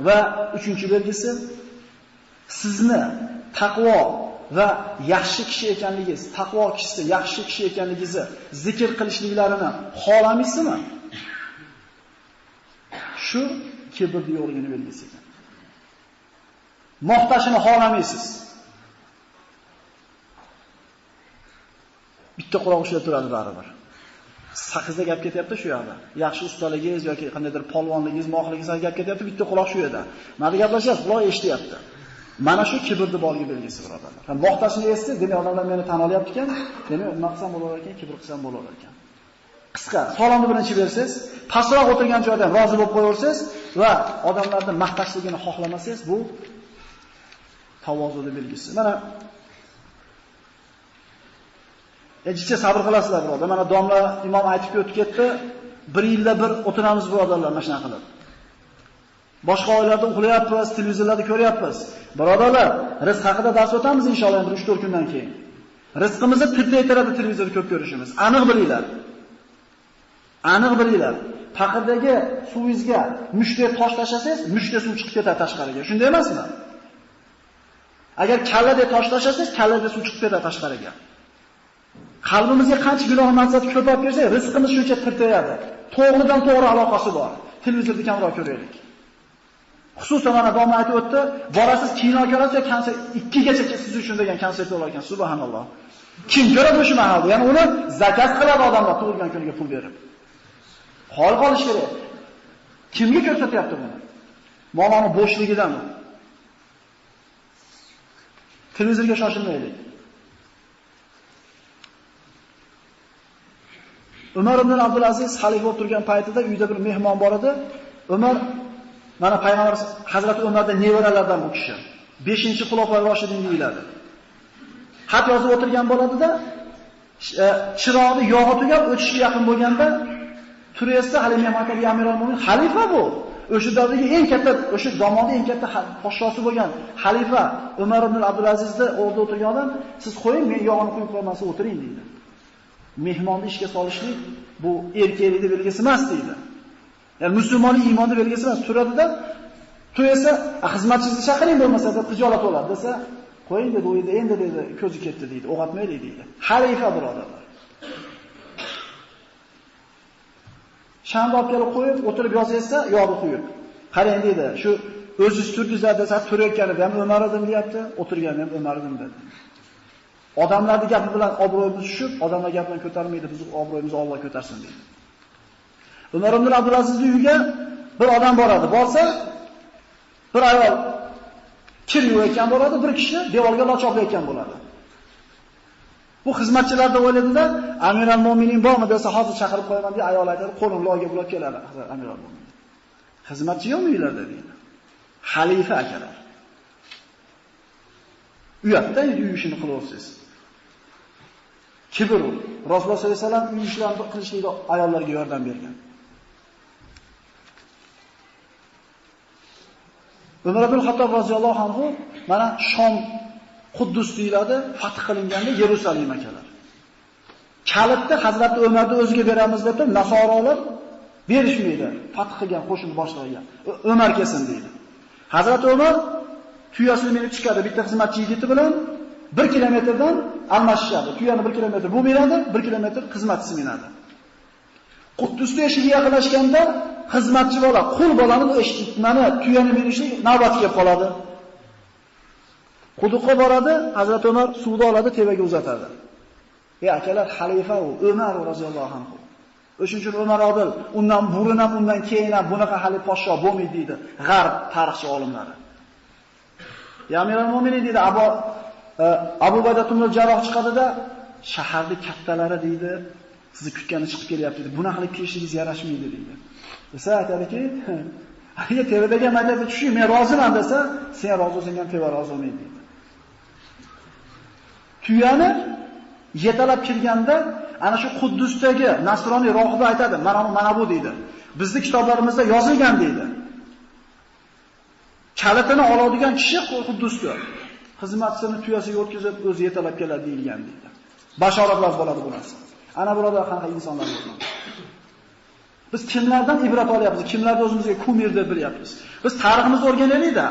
Va uchinchi belgisi, sizni taqvo va yaxshi kishi ekanligingiz, taqvo kishisi, yaxshi kishi ekanligingizni zikr qilishliklarini xohlamaysizmi? Shu kibrni yo'qligini belgisi ekan. Maqtashini xohlamaysiz. Bitta quloq ushlab turadi baribir. Saqizda gap ketyapti shu yerda. Yaxshi ustaligingiz yoki qandaydir polvonligingiz, mohligingiz gap ketyapti, bitta quloq shu yerda. Mana gaplashyapsiz, quloq eshityapti. Mana shu kibrni borligi belgisi, birodarlar. Maqtashni eshitsa, demak odamlar meni tan olyapti ekan, demak maqsam bo'lar ekan, kibr qilsam bo'lar ekan. Qisqa, salomni birinchi bersiz, pastroq o'tirgan joyda rozi bo'lib qo'yaversiz va odamlarning maqtashligini xohlamasangiz, bu tavozuning belgisi. Mana Ejikcha sabr qilasizlar, birodar. Mana domla imom aytib o'tib ketdi. 1 yilda bir o'tiramiz, birodarlar, mana shuna qilib. Boshqa oylarda uxlayapmiz, televizorlarda ko'ryapmiz. Birodarlar, rizq haqida dars o'tamiz inshaalloh 3-4 kundan keyin. Rizqimizni tirtaytiradi televizorda ko'p ko'rishimiz. Aniq bilinglar. Aniq bilinglar. Taqirdagi suvingizga mushta tosh tashlasangiz, mushta suv chiqib ketadi tashqariga. Shunday emasmi? Agar kallada tosh tashlasangiz, kallada suv chiqib ketadi tashqariga. Qalbimizga qancha gunoh maqsad ko'payib kelsa, rizqimiz shuncha tirtayadi. To'g'ridan to'g'ri aloqasi bor. Televizorda kamroq ko'raylik. Xususan mana domla aytib o'tdi, borasiz kino ko'rasiz, konsert 2 gacha siz uchun degan konsert bo'lar ekan. Subhanalloh. Kim ko'radi shu mahalda? Ya'ni uni zakat qiladi odamlar tug'ilgan kuniga pul berib. Hol qolish kerak. Kimga ko'rsatyapti buni? Moloni bo'shligidan. Televizorga shoshilmaylik. Umar ibn Abdulaziz xalifa bo'lib turgan paytida uyda bir mehmon bor edi. Umar mana payg'ambar Hazrat Umardan nevaralardan bu kishi. 5-Xulofoi Roshidin deyiladi. Xat yozib o'tirgan bo'ladi-da, chiroqni yog'i tugab o'tishga yaqin bo'lganda turayotsa, hali mehmonlarga Amirul Mo'min xalifa bu. O'sha davrdagi eng katta, o'sha zamonning eng katta podshosi bo'lgan xalifa Umar ibn Abdulazizni o'rnida o'tirgan odam, siz qo'ying, men yog'ini qo'yib qo'ymasam o'tiring deydi. Mehmonni ishga solishlik bu erkaklikning belgisi emas deydi. Ya'ni musulmonlik iymonning belgisi emas. Turadi-da, to'ysa, xizmatchingizni chaqiring bo'lmasa deb xijolat bo'ladi desa, qo'ying dedi, o'yda endi dedi, ko'zi ketdi deydi, o'g'atmaylik deydi. Xalifa birodarlar. Shamni olib kelib qo'yib, o'tirib yozaysa, yog'i quyib. Qarang deydi, shu o'zingiz turdingizlar desa, turayotganida ham Umar edim deyapti, o'tirganda ham Umar edim dedi. Odamlarning gapi bilan obro'yimiz tushib, odamlar gap bilan ko'tarmaydi, biz obro'yimizni Alloh ko'tarsin deydi. Umar ibn Abdulazizning uyiga bir odam boradi. Borsa, bir ayol kir yuvayotgan bo'ladi, bir kishi devorga loch olayotgan bo'ladi. Bu xizmatchilar da o'yladida, Amirul Mo'minin bormi desa, hozir chaqirib qo'yaman deb ayol aytadi, qo'lim loyga bulab keladi Amirul Mo'min. Xizmatchi yo'qmi uylarda deydi. Xalifa akalar. Uyatda uy ishini qilyapsiz. Kibr. Rasululloh sollallohu alayhi vasallam uy ishlarini qilishlikda ayollarga yordam bergan. Umar ibn Xattob roziyallohu anhu mana Shom Quddus deyiladi, fath qilinganda Yerusalim akalar. Kalitni Hazrat Umarni o'ziga beramiz deb nasorolar berishmaydi. Fath qilgan qo'shin boshlig'iga. Umar kelsin deydi. Hazrat Umar tuyasini minib chiqadi bitta xizmatchi yigiti bilan 1 kilometrdan almashishadi. Tuyani 1 kilometr bu beradi, 1 kilometr xizmatchisi minadi. Quddusda eshigiga yaqinlashganda xizmatchi bola, qul bolani mana tuyani minishlik navbati kelib qoladi. Quduqqa boradi, Hazrat Umar suvni oladi, tevaga uzatadi. Ey akalar, xalifa u, Umar roziyallohu anhu. O'shuning uchun Umar odil, undan burun ham, undan keyin ham bunaqa hali podsho bo'lmaydi deydi g'arb tarixchi olimlari. Ya Amirul Mo'minin deydi, Abu Bayda ibn Jarroh chiqadida, shaharda kattalari deydi, sizni kutgani chiqib kelyapti deydi. Buni qilib kelishingiz yarashmaydi deydi. Desa aytadiki, agar tevadagi madadga tushing, men roziman desa, sen rozi bo'lsang ham teva rozi bo'lmaydi deydi. Tuyani yetalab kirganda ana shu Quddusdagi Nasroniy rohiba aytadi, mana bu deydi. Bizning kitoblarimizda yozilgan deydi. Kalitini oladigan kishi Quddusda. Xizmatchini tuyasiga o'tkazib o'zi yetalab keladi deyilgan deydi. Bashoratlar bo'ladi bu narsa. Ana bularda qanaqa insonlar bo'lgan. Biz kimlardan ibrat olyapmiz? Kimlarni o'zimizga kumir deb bilyapmiz? Biz tariximizni o'rganaylik-da.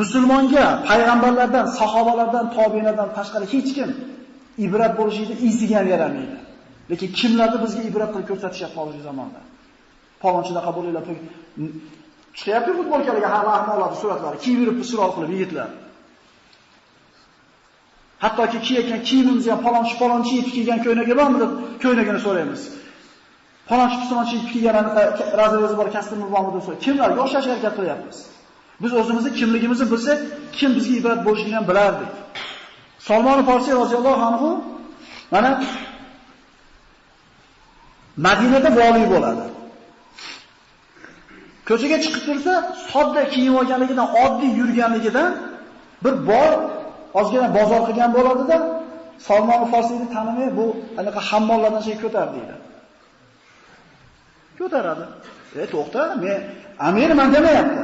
Musulmonga payg'ambarlardan, sahobalardan, tobiinlardan tashqari hech kim ibrat bo'lishini izigan yaramaydi. Lekin kimlarni bizga ibrat qilib ko'rsatishyapti hozirgi zamonda? Palonchidaqa bo'linglar, chiqyapti futbolkalarga hali ahmoqlarning suratlari, kiyib yuribdi suroq qilib yigitlar. Hattoki kiygan kiyimimizni ham palonchi yetib kelgan ko'ynaga bormi deb ko'ynagini so'raymiz. Palonchi yetib kelgan razrezi bor kasbimiz bormi deb so'raymiz. Kimlarga o'xshash harakat qilyapmiz? Biz o'zimizni kimligimizni bilsak, kim bizga ibrat bo'lishini ham bilardik. Salmon Farsi roziyallohu anhu mana Madinada valiy bo'ladi. Ko'chaga chiqib tursa, sodda kiyim olganligidan, oddiy yurganligidan bir bor ozgina bozor qilgan bo'ladi-da, Salmon Farsiyni tanimay bu anaqa hammollardan şey ko'tar deydi. Ko'taradi. To'xta, men amirman demayapti.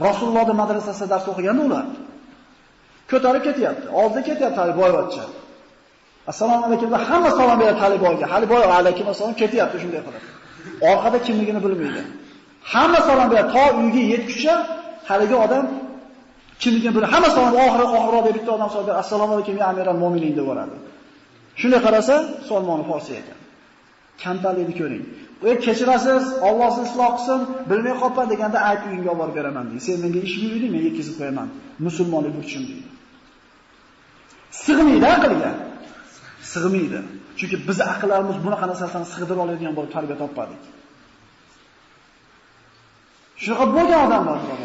Rasulullohning madrasasida dars o'qiganda ular ko'tarib ketyapti. Oldida ketyapti Taliboyevcha. Assalomu alaykum deb hamma salom beradi Taliboyga. Taliboy alaykum assalom ketyapti shunday qilib. Orqada kimligini bilmaydi. Hamma salom beradi, to uyga yetguncha haligi odam kimligini bilmaydi. Hamma salom oxirida bitta odam salom beradi, assalomu alaykum ya Amirul Mo'minin deb boradi. Shunday qarasa, Salmon Farsi ekan. Kamtarlikni ko'ring. Kechirasiz, Alloh sizni isloh qilsin, bilmay qolgan deganda ayt uyingga olib borib beraman deydi. Sen menga ish buyurding, men yetkazib qo'yaman. Musulmonlik burchim deydi. Sig'maydi aqlga. Sig'maydi. Chunki biz aqllarimiz bunaqa narsalarni sig'dira oladigan bo'lib tarbiya topmadik. Shunaqa bo'lgan odamlar bor.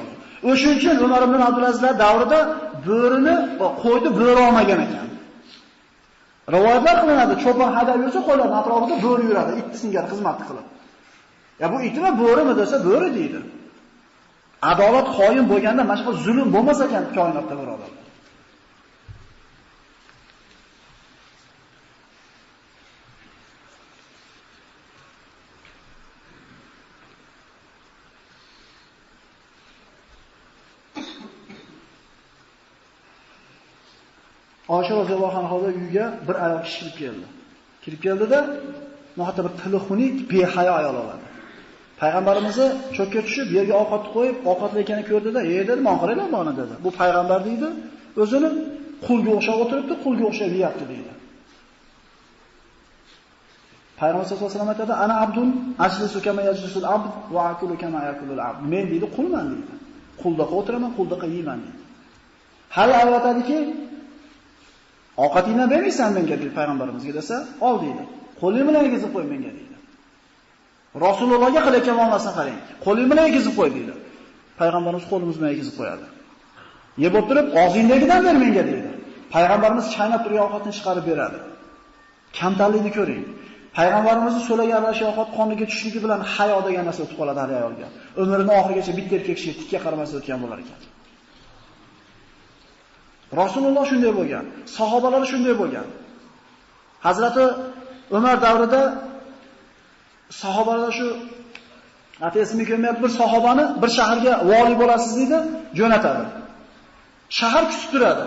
O'shuning uchun Umar ibn Abdulazizlar davrida bo'rini, qo'yni bo'ri olmagan ekan. Rivoyatlar qilinadi, cho'pon haydab yursa qo'ylarning atrofida bo'ri yuradi, it singari xizmat qilib. Ya bu itmi, bo'rimi desa, bo'ri deydi. Adolat qoyim bo'lganda mana shu zulm bo'lmasa ekan koinotda birodar. Oysha roziyallohu anhoning uyiga bir ayol kishi kirib keldi-da, nohata bir tili xunuk, behayo ayol oladi. Payg'ambarimizni cho'kka tushib, yerga ovqat qo'yib, ovqatlayotganini ko'rdi-da, dedi, "Mo'g'irlar buni" dedi. Bu payg'ambar deydi, o'zini qulga o'xshab o'tiribdi, qulga o'xshab yeyapti deydi. Payg'ambar sollallohu alayhi vasallam aytadi, "Ana abdun ajlisu kama yajlisul abd va akulu kama yakulul abd." Men deydi, qulman deydi. Quldaqa o'tiraman, quldaqa yeyman deydi. Hali aytadiki, ovqatingni bermaysan menga deydi payg'ambarimizga desa, ol deydi. Qo'ling bilan yegizib qo'y menga deydi. Rasulullohga qilayotgan muomalasini qarang. Qo'ling bilan yegizib qo'y deydi. Payg'ambarimiz qo'limiz bilan yegizib qo'yadi. Yeb o'tirib, og'zingdagidan ber menga deydi. Payg'ambarimiz chaynab turgan ovqatni chiqarib beradi. Kamtarlikni ko'ring. Payg'ambarimizning so'lagan rashi ovqat qoniga tushishligi bilan hayo degan narsa o'tib qoladi har ayolga. Umrining oxirigacha bitta erkak kishiga tikka qaramasdan o'tgan bo'lar ekan. Rasululloh shunday bo'lgan, sahobalar shunday bo'lgan. Hazrati Umar davrida sahobalar shu atesmi kelmayapti, bir sahobani bir shaharga vali bo'lasiz deydi, jo'natadi. Shahar kutib turadi.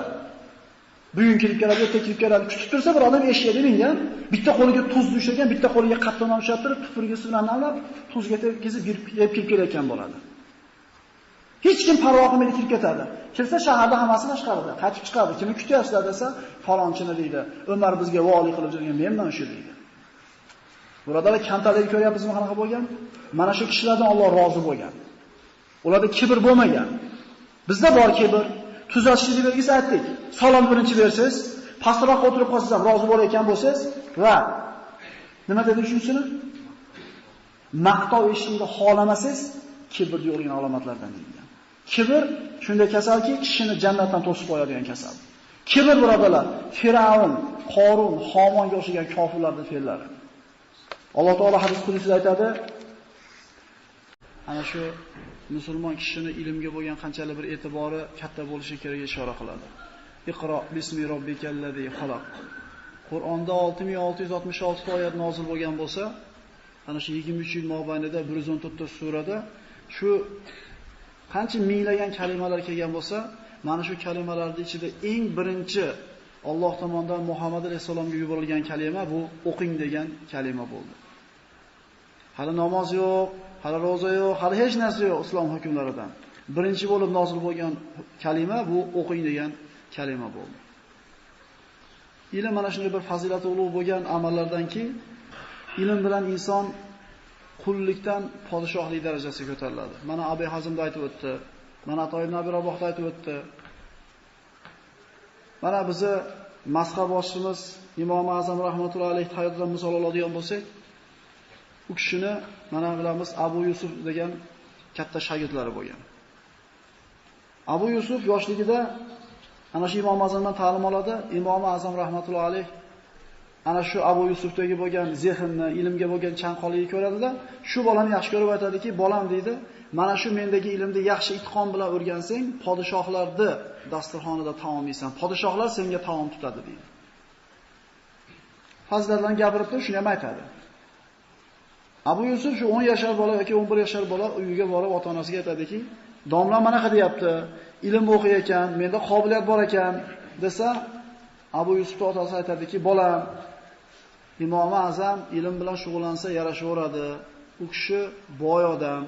Bugun kirib keladi, erta kirib keladi. Kutib tursa bir odam eshikka mingan, bitta qo'liga tuz ushlagan, bitta qo'liga qattiqdan ushlab turib, tupurgisi bilan namlab, tuzga tekkizib kirib kelayotgan bo'ladi. Hech kim parvo qilmaydi kirib ketadi. Kirsa shaharda hammasi tashqarida, qaytib chiqadi. Kimni kutyapsizlar desa, falonchini deydi. Umar bizga vali qilib yurgan mendan shu deydi. Birodarlar, kamtarlik ko'ryapsizmi qanaqa bo'lgan? Mana shu kishilardan Alloh rozi bo'lgan. Ularda kibr bo'lmagan. Bizda bor kibr. Tuzatishni belgisi aytdik. Salom birinchi bersiz, pastroq o'tirib qolsangiz ham rozi bo'layotgan bo'lsangiz va nima dedi shunisini? Maqtov eshitishni xohlamasangiz, kibr yo'qligining alomatlaridan deyilgan. Kibr shunday kasalki, kishini jannatdan to'sib qo'yadigan kasal. Kibr birodarlar, Firavun, Qorun, Homonga o'xshagan kofirlarning fe'llari. Alloh taolo hadis qudusida aytadi, ana shu musulmon kishini ilmga bo'lgan qanchalik bir e'tibori katta bo'lishi kerakga ishora qiladi. Iqro bismi robbikallazi xalaq. Qur'onda 6666 ta oyat nozil bo'lgan bo'lsa, ana shu 23 yil mobaynida 114 ta surada shu qancha minglagan kalimalar kelgan bo'lsa, mana shu kalimalarning ichida eng birinchi Alloh tomonidan Muhammad alayhisolamga yuborilgan kalima bu o'qing degan kalima bo'ldi. Hali namoz yo'q, hali roza yo'q, hali hech narsa yo'q islom hukmlaridan. Birinchi bo'lib nozil bo'lgan kalima bu o'qing degan kalima bo'ldi. Ilm mana shunday bir fazilati ulug' bo'lgan amallardanki, ilm bilan inson qullikdan podshohlik darajasiga ko'tariladi. Mana Abu Hazmda aytib o'tdi, mana Atoy ibn Abi Rabohda aytib o'tdi. Mana bizni mazhab boshimiz Imom Azam rahmatullohi alayhi hayotdan misol oladigan bo'lsak, u kishini mana bilamiz Abu Yusuf degan katta shogirdlari bo'lgan. Abu Yusuf yoshligida ana shu Imom Azamdan ta'lim oladi. Imom Azam rahmatullohi alayh ana shu Abu Yusufdagi bo'lgan zehnni, ilmga bo'lgan chanqoqlikni ko'radida, shu bolani yaxshi ko'rib aytadiki, "Bolam" deydi, "Mana shu mendagi ilmni yaxshi itqon bilan o'rgansang, podshohlarni dasturxonida taom yeysan, podshohlar senga taom tutadi" deydi. Fazilatlarni gapirib turib shuni ham aytadi. Abu Yusuf shu 10 yashar bola yoki 11 yashar bola uyiga borib ota-onasiga aytadiki, "Domlam mana qilib deyapti, ilm o'qiy ekan, menda qobiliyat bor ekan" desa, Abu Yusufning otasi aytadiki, "Bolam, Imom Azam ilm bilan shug'ullansa yarashaveradi. U kishi boy odam,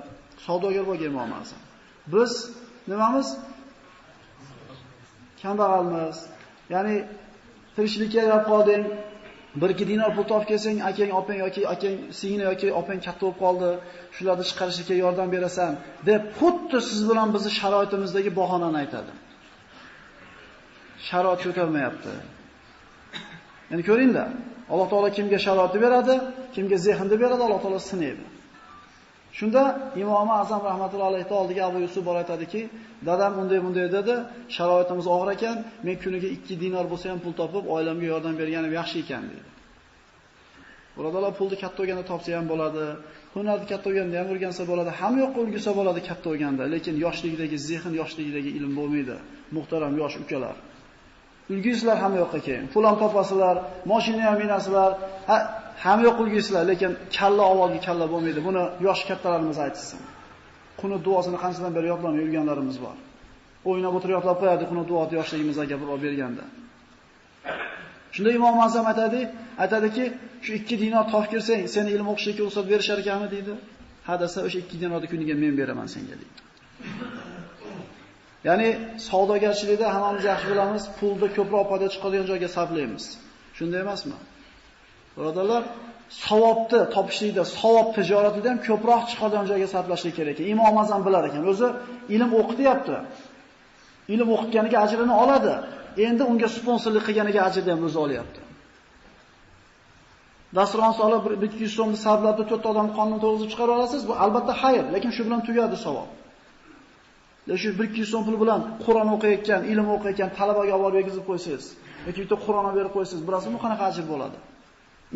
savdogar bo'lgan Imom Azam. Biz nimamiz? Kambag'almiz. Ya'ni tirikchilikka yarab qolding, 1-2 dinor pul topib kelsang, akang, opang yoki akang singli yoki opang katta bo'lib qoldi, shularni chiqarishga yordam berasan" deb xuddi siz bilan bizning sharoitimizdagi bahonani aytadi. Sharoit ko'tarmayapti. Ya'ni ko'ringlar, Alloh taolo kimga sharoitni beradi, kimga zehnni beradi, Alloh taolo sinaydi. Shunda Imom Azam rahmatullohi alayhi oldiga Abu Yusuf bor aytadiki, "Dadam bunday dedi, sharoitimiz og'ir ekan, men kuniga 2 dinor bo'lsa ham pul topib, oilamga yordam berganim yaxshi ekan" dedi. Birodalar, pulni katta o'ganda topsa ham bo'ladi, hunarni katta o'ganda ham o'rgansa bo'ladi, hamma yoqqa ulgursa bo'ladi katta o'ganda, lekin yoshlikdagi zehn, yoshlikdagi ilm bo'lmaydi. Muhtaram yosh ukalar. Ulgurishlar hamma yoqqa keyin. Pul ham topasizlar, mashina ham minasizlar, hamma yoq ulgurishlar, lekin kalla avvalgi kalla bo'lmaydi. Buni yosh kattalarimiz aytsin. Quni duosini qanchadan beri yodlamay yurganlarimiz bor. O'ynab o'tirib yodlab qo'yadi, quni duoni yoshligimizga gapirib olib berganda. Shunda Imom Azam aytadiki, "Shu 2 dinor topib kirsang, seni ilm o'qishga ruxsat berishar ekanmi?" deydi. "Ha" desa, "O'sha 2 dinorni kuniga men beraman senga" deydi. Ya'ni savdogarchilikda hammamiz yaxshi bilamiz, pulni ko'proq foyda chiqadigan joyga sarflaymiz. Shunday emasmi? Birodarlar, savobni topishlikda, savob tijoratida ham ko'proq chiqadigan joyga sarflashlik kerak ekan. Imom Azam bilar ekan. O'zi ilm o'qityapti. Ilm o'qitganiga ajrini oladi. Endi unga sponsorlik qilganiga ajrni ham o'zi olyapti. Dasturxon solib 1-200 so'mni sarflab 4 odam qonun to'g'ri chiqara olasiz, bu albatta xayr, lekin shu bilan tugadi savob. Shu 1-200 so'm pul bilan Qur'on o'qiyotgan, ilm o'qiyotgan talabaga olib bergizib qo'ysangiz, yoki bitta Qur'on berib qo'ysangiz, bilasizmi qanaqa ajr bo'ladi?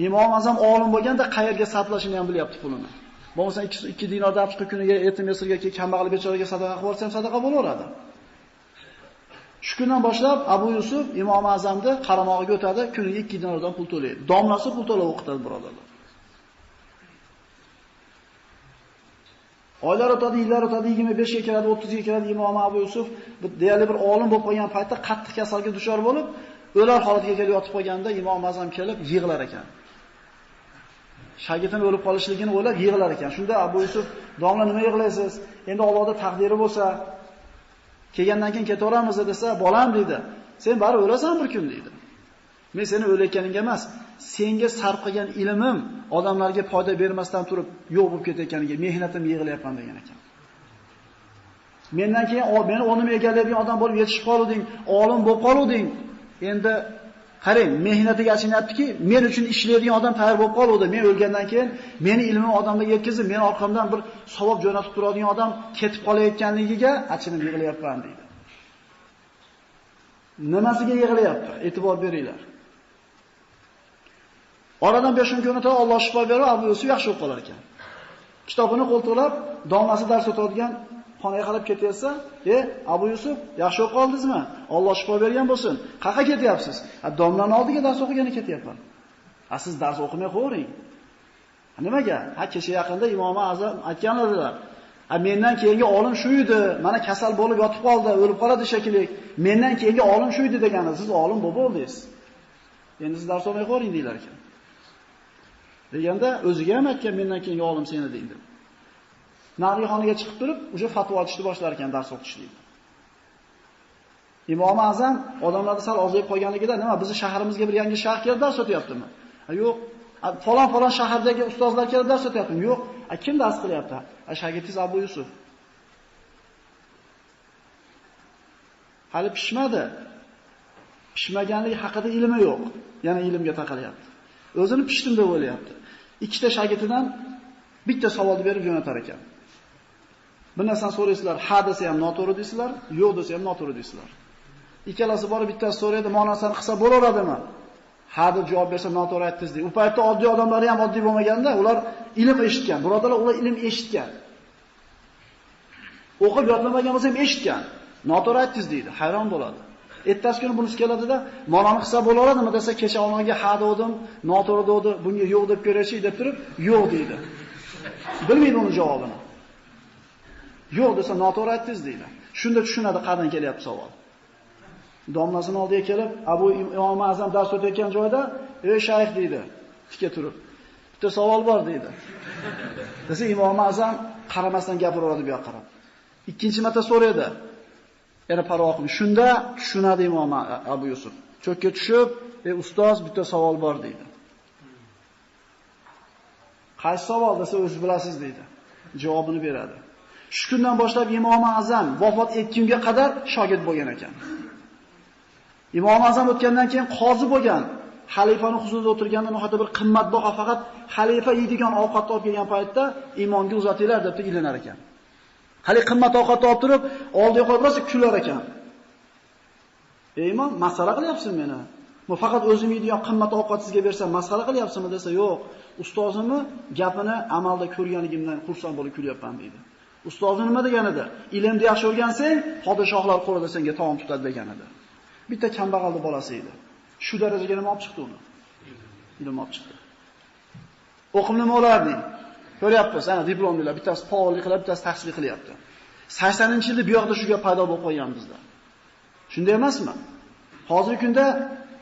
Imom Azam olim bo'lganda qayerga sarflashini ham bilyapti pulini. Bo'lmasa 2 dinor deb chiqib kuniga yetim yesirga yoki kambag'al bechoraga sadaqa qilib olsa ham sadaqa bo'laveradi. Shu kundan boshlab Abu Yusuf Imom Azamni qaramog'iga o'tadi, kuniga 2 dinordan pul to'laydi. Domlasi pul to'lab o'qitadi, birodarlar. Oylar o'tadi, yillar o'tadi, 25 ga keladi, 30 ga keladi. Imom Abu Yusuf deyarli bir olim bo'lib qolgan paytda qattiq kasalga duchor bo'lib, o'lar holatiga kelib yotib qolganda Imom Azam kelib yig'lar ekan. Shagirdining o'lib qolishligini o'ylab yig'lar ekan. Shunda Abu Yusuf, "Domla nima yig'laysiz? Endi Allohda taqdiri bo'lsa, kelgandan keyin ketaveramiz" desa, "Bolam" dedi. "Sen bari o'lasan bir kun" dedi. "Men seni o'layotganingga emas, senga sarf qilgan ilmim odamlarga foyda bermasdan turib yo'q bo'lib ketayotganiga mehnatim yig'layapman" degan ekan. Mendan keyin meni o'rnimga egallaydigan odam bo'lib yetishib qoluvding, olim bo'lib qoluvding. Endi qarang, mehnatiga achinayaptiki, men uchun ishlaydigan odam tayyor bo'lib qoluvdi. Men o'lgandan keyin meni ilmimni odamlarga yetkazib, men orqamdan bir savob jo'natib turadigan odam ketib qolayotganligiga achinib yig'layapman deydi. Nimasiga yig'layapti? E'tibor beringlar. Oradan 5 kun o'tib Alloh shifo berib, Abu Yusuf yaxshi bo'lib qolar ekan. Kitobini qo'ltiqlab, domlasi dars o'tadigan xonaga qarab ketayotsa, Abu Yusuf, yaxshi o'qib qoldingizmi? Alloh shifo bergan bo'lsin. Qayerga ketyapsiz? Domlaning oldiga dars o'qigani ketyapman. Siz dars o'qimay qo'ying. Nimaga? Kecha yaqinda Imom Azam aytganlar. Mendan keyingi olim shu edi. Mana kasal bo'lib yotib qoldi, o'lib qoladi shekilli. Mendan keyingi olim shu edi degani. Siz olim bo'ldingiz. Endi siz dars o'qimay qo'ying deylar ekan. Deganda o'ziga ham aytgan, mendan keyingi olim seni deydi. Narixonaga chiqib turib, o'sha fatvo ochishni boshlar ekan, dars o'qishlik. Imom Azam odamlarni sal ozayib qolganligida, nima bizning shaharimizga bir yangi shayx kelib dars o'tyaptimi? Yo'q. Falon shahardagi ustozlar kelib dars o'tyaptimi? Yo'q. Kim dars qilyapti? Shogirdingiz Abu Yusuf. Hali pishmadi. Pishmaganligi haqida ilmi yo'q. Yana ilmga taqalyapti. O'zini pishdim deb o'ylayapti. Ikkita shogirdidan bitta savol berib jo'natar ekan. Bir narsani so'raysizlar, ha desa ham noto'g'ri deysizlar, yo'q desa ham noto'g'ri deysizlar. Ikkalasi borib bittasi so'raydi, ma'nosini qilsa bo'laveradimi? Ha deb javob bersa noto'g'ri aytdingiz deydi. U paytda oddiy odamlar ham oddiy bo'lmaganda, ular ilm eshitgan. Birodarlar, ular ilm eshitgan. O'qib yodlamagan bo'lsa ham eshitgan. Noto'g'ri aytdingiz deydi. Hayron bo'ladi. Ertasi kuni bunisi keladida, ma'noni qilsa bo'laveradimi desa, kecha onaga ha dedim, noto'g'ri dedi, bunga yo'q deb ko'raychi deb turib, yo'q deydi. Bilmaydi uni javobini. Yo'q desa noto'g'ri aytdingiz deydi. Shunda tushunadi qayerdan kelyapti savol. Domlasining oldiga kelib, Imom Azam dars o'tayotgan joyda, "Ey shayx" deydi, tikka turib. "Bitta savol bor" deydi. Desa Imom Azam qaramasdan gapiraveradi bu yoqqa qarab. Ikkinchi marta so'raydi. Yana parvo qilib. Shunda tushunadi Imom Abu Yusuf. Cho'kka tushib, "Ey ustoz, bitta savol bor" deydi. "Qaysi savol?" desa, "O'zingiz bilasiz" deydi. Javobini beradi. Shu kundan boshlab Imom Azam vafot etgunga qadar shogird bo'lgan ekan. Imom Azam o'tgandan keyin qozi bo'lgan. Xalifaning huzurida o'tirganda nihoyatda bir qimmatbaho faqat xalifa yeydigan ovqatni olib kelgan paytda imomga uzatinglar deb ilinar ekan. Hali qimmat ovqatni olib turib, oldiga qo'yib rosa kular ekan. "Ey imom, masxara qilyapsan meni? Bu faqat o'zim yeydigan qimmat ovqat sizga bersam, masxara qilyapsizmi?" desa, "Yo'q, ustozimni gapini amalda ko'rganligimdan xursand bo'lib kulyapman" deydi. Ustozni nima deganida? Ilmni yaxshi o'rgansang, podshohlar qo'lida senga taom tutadi deganida. Bitta kambag'alning bolasi edi. Shu darajaga nima olib chiqdi uni? Ilm olib chiqdi. O'qib nima olarding? Ko'ryapmiz, ana diplomlar, bittasi faollik qilib, bittasi tahsil qilyapti. 80-yilda bu yoqda shu gap paydo bo'lib qolgan bizda. Shunday emasmi? Hozirgi kunda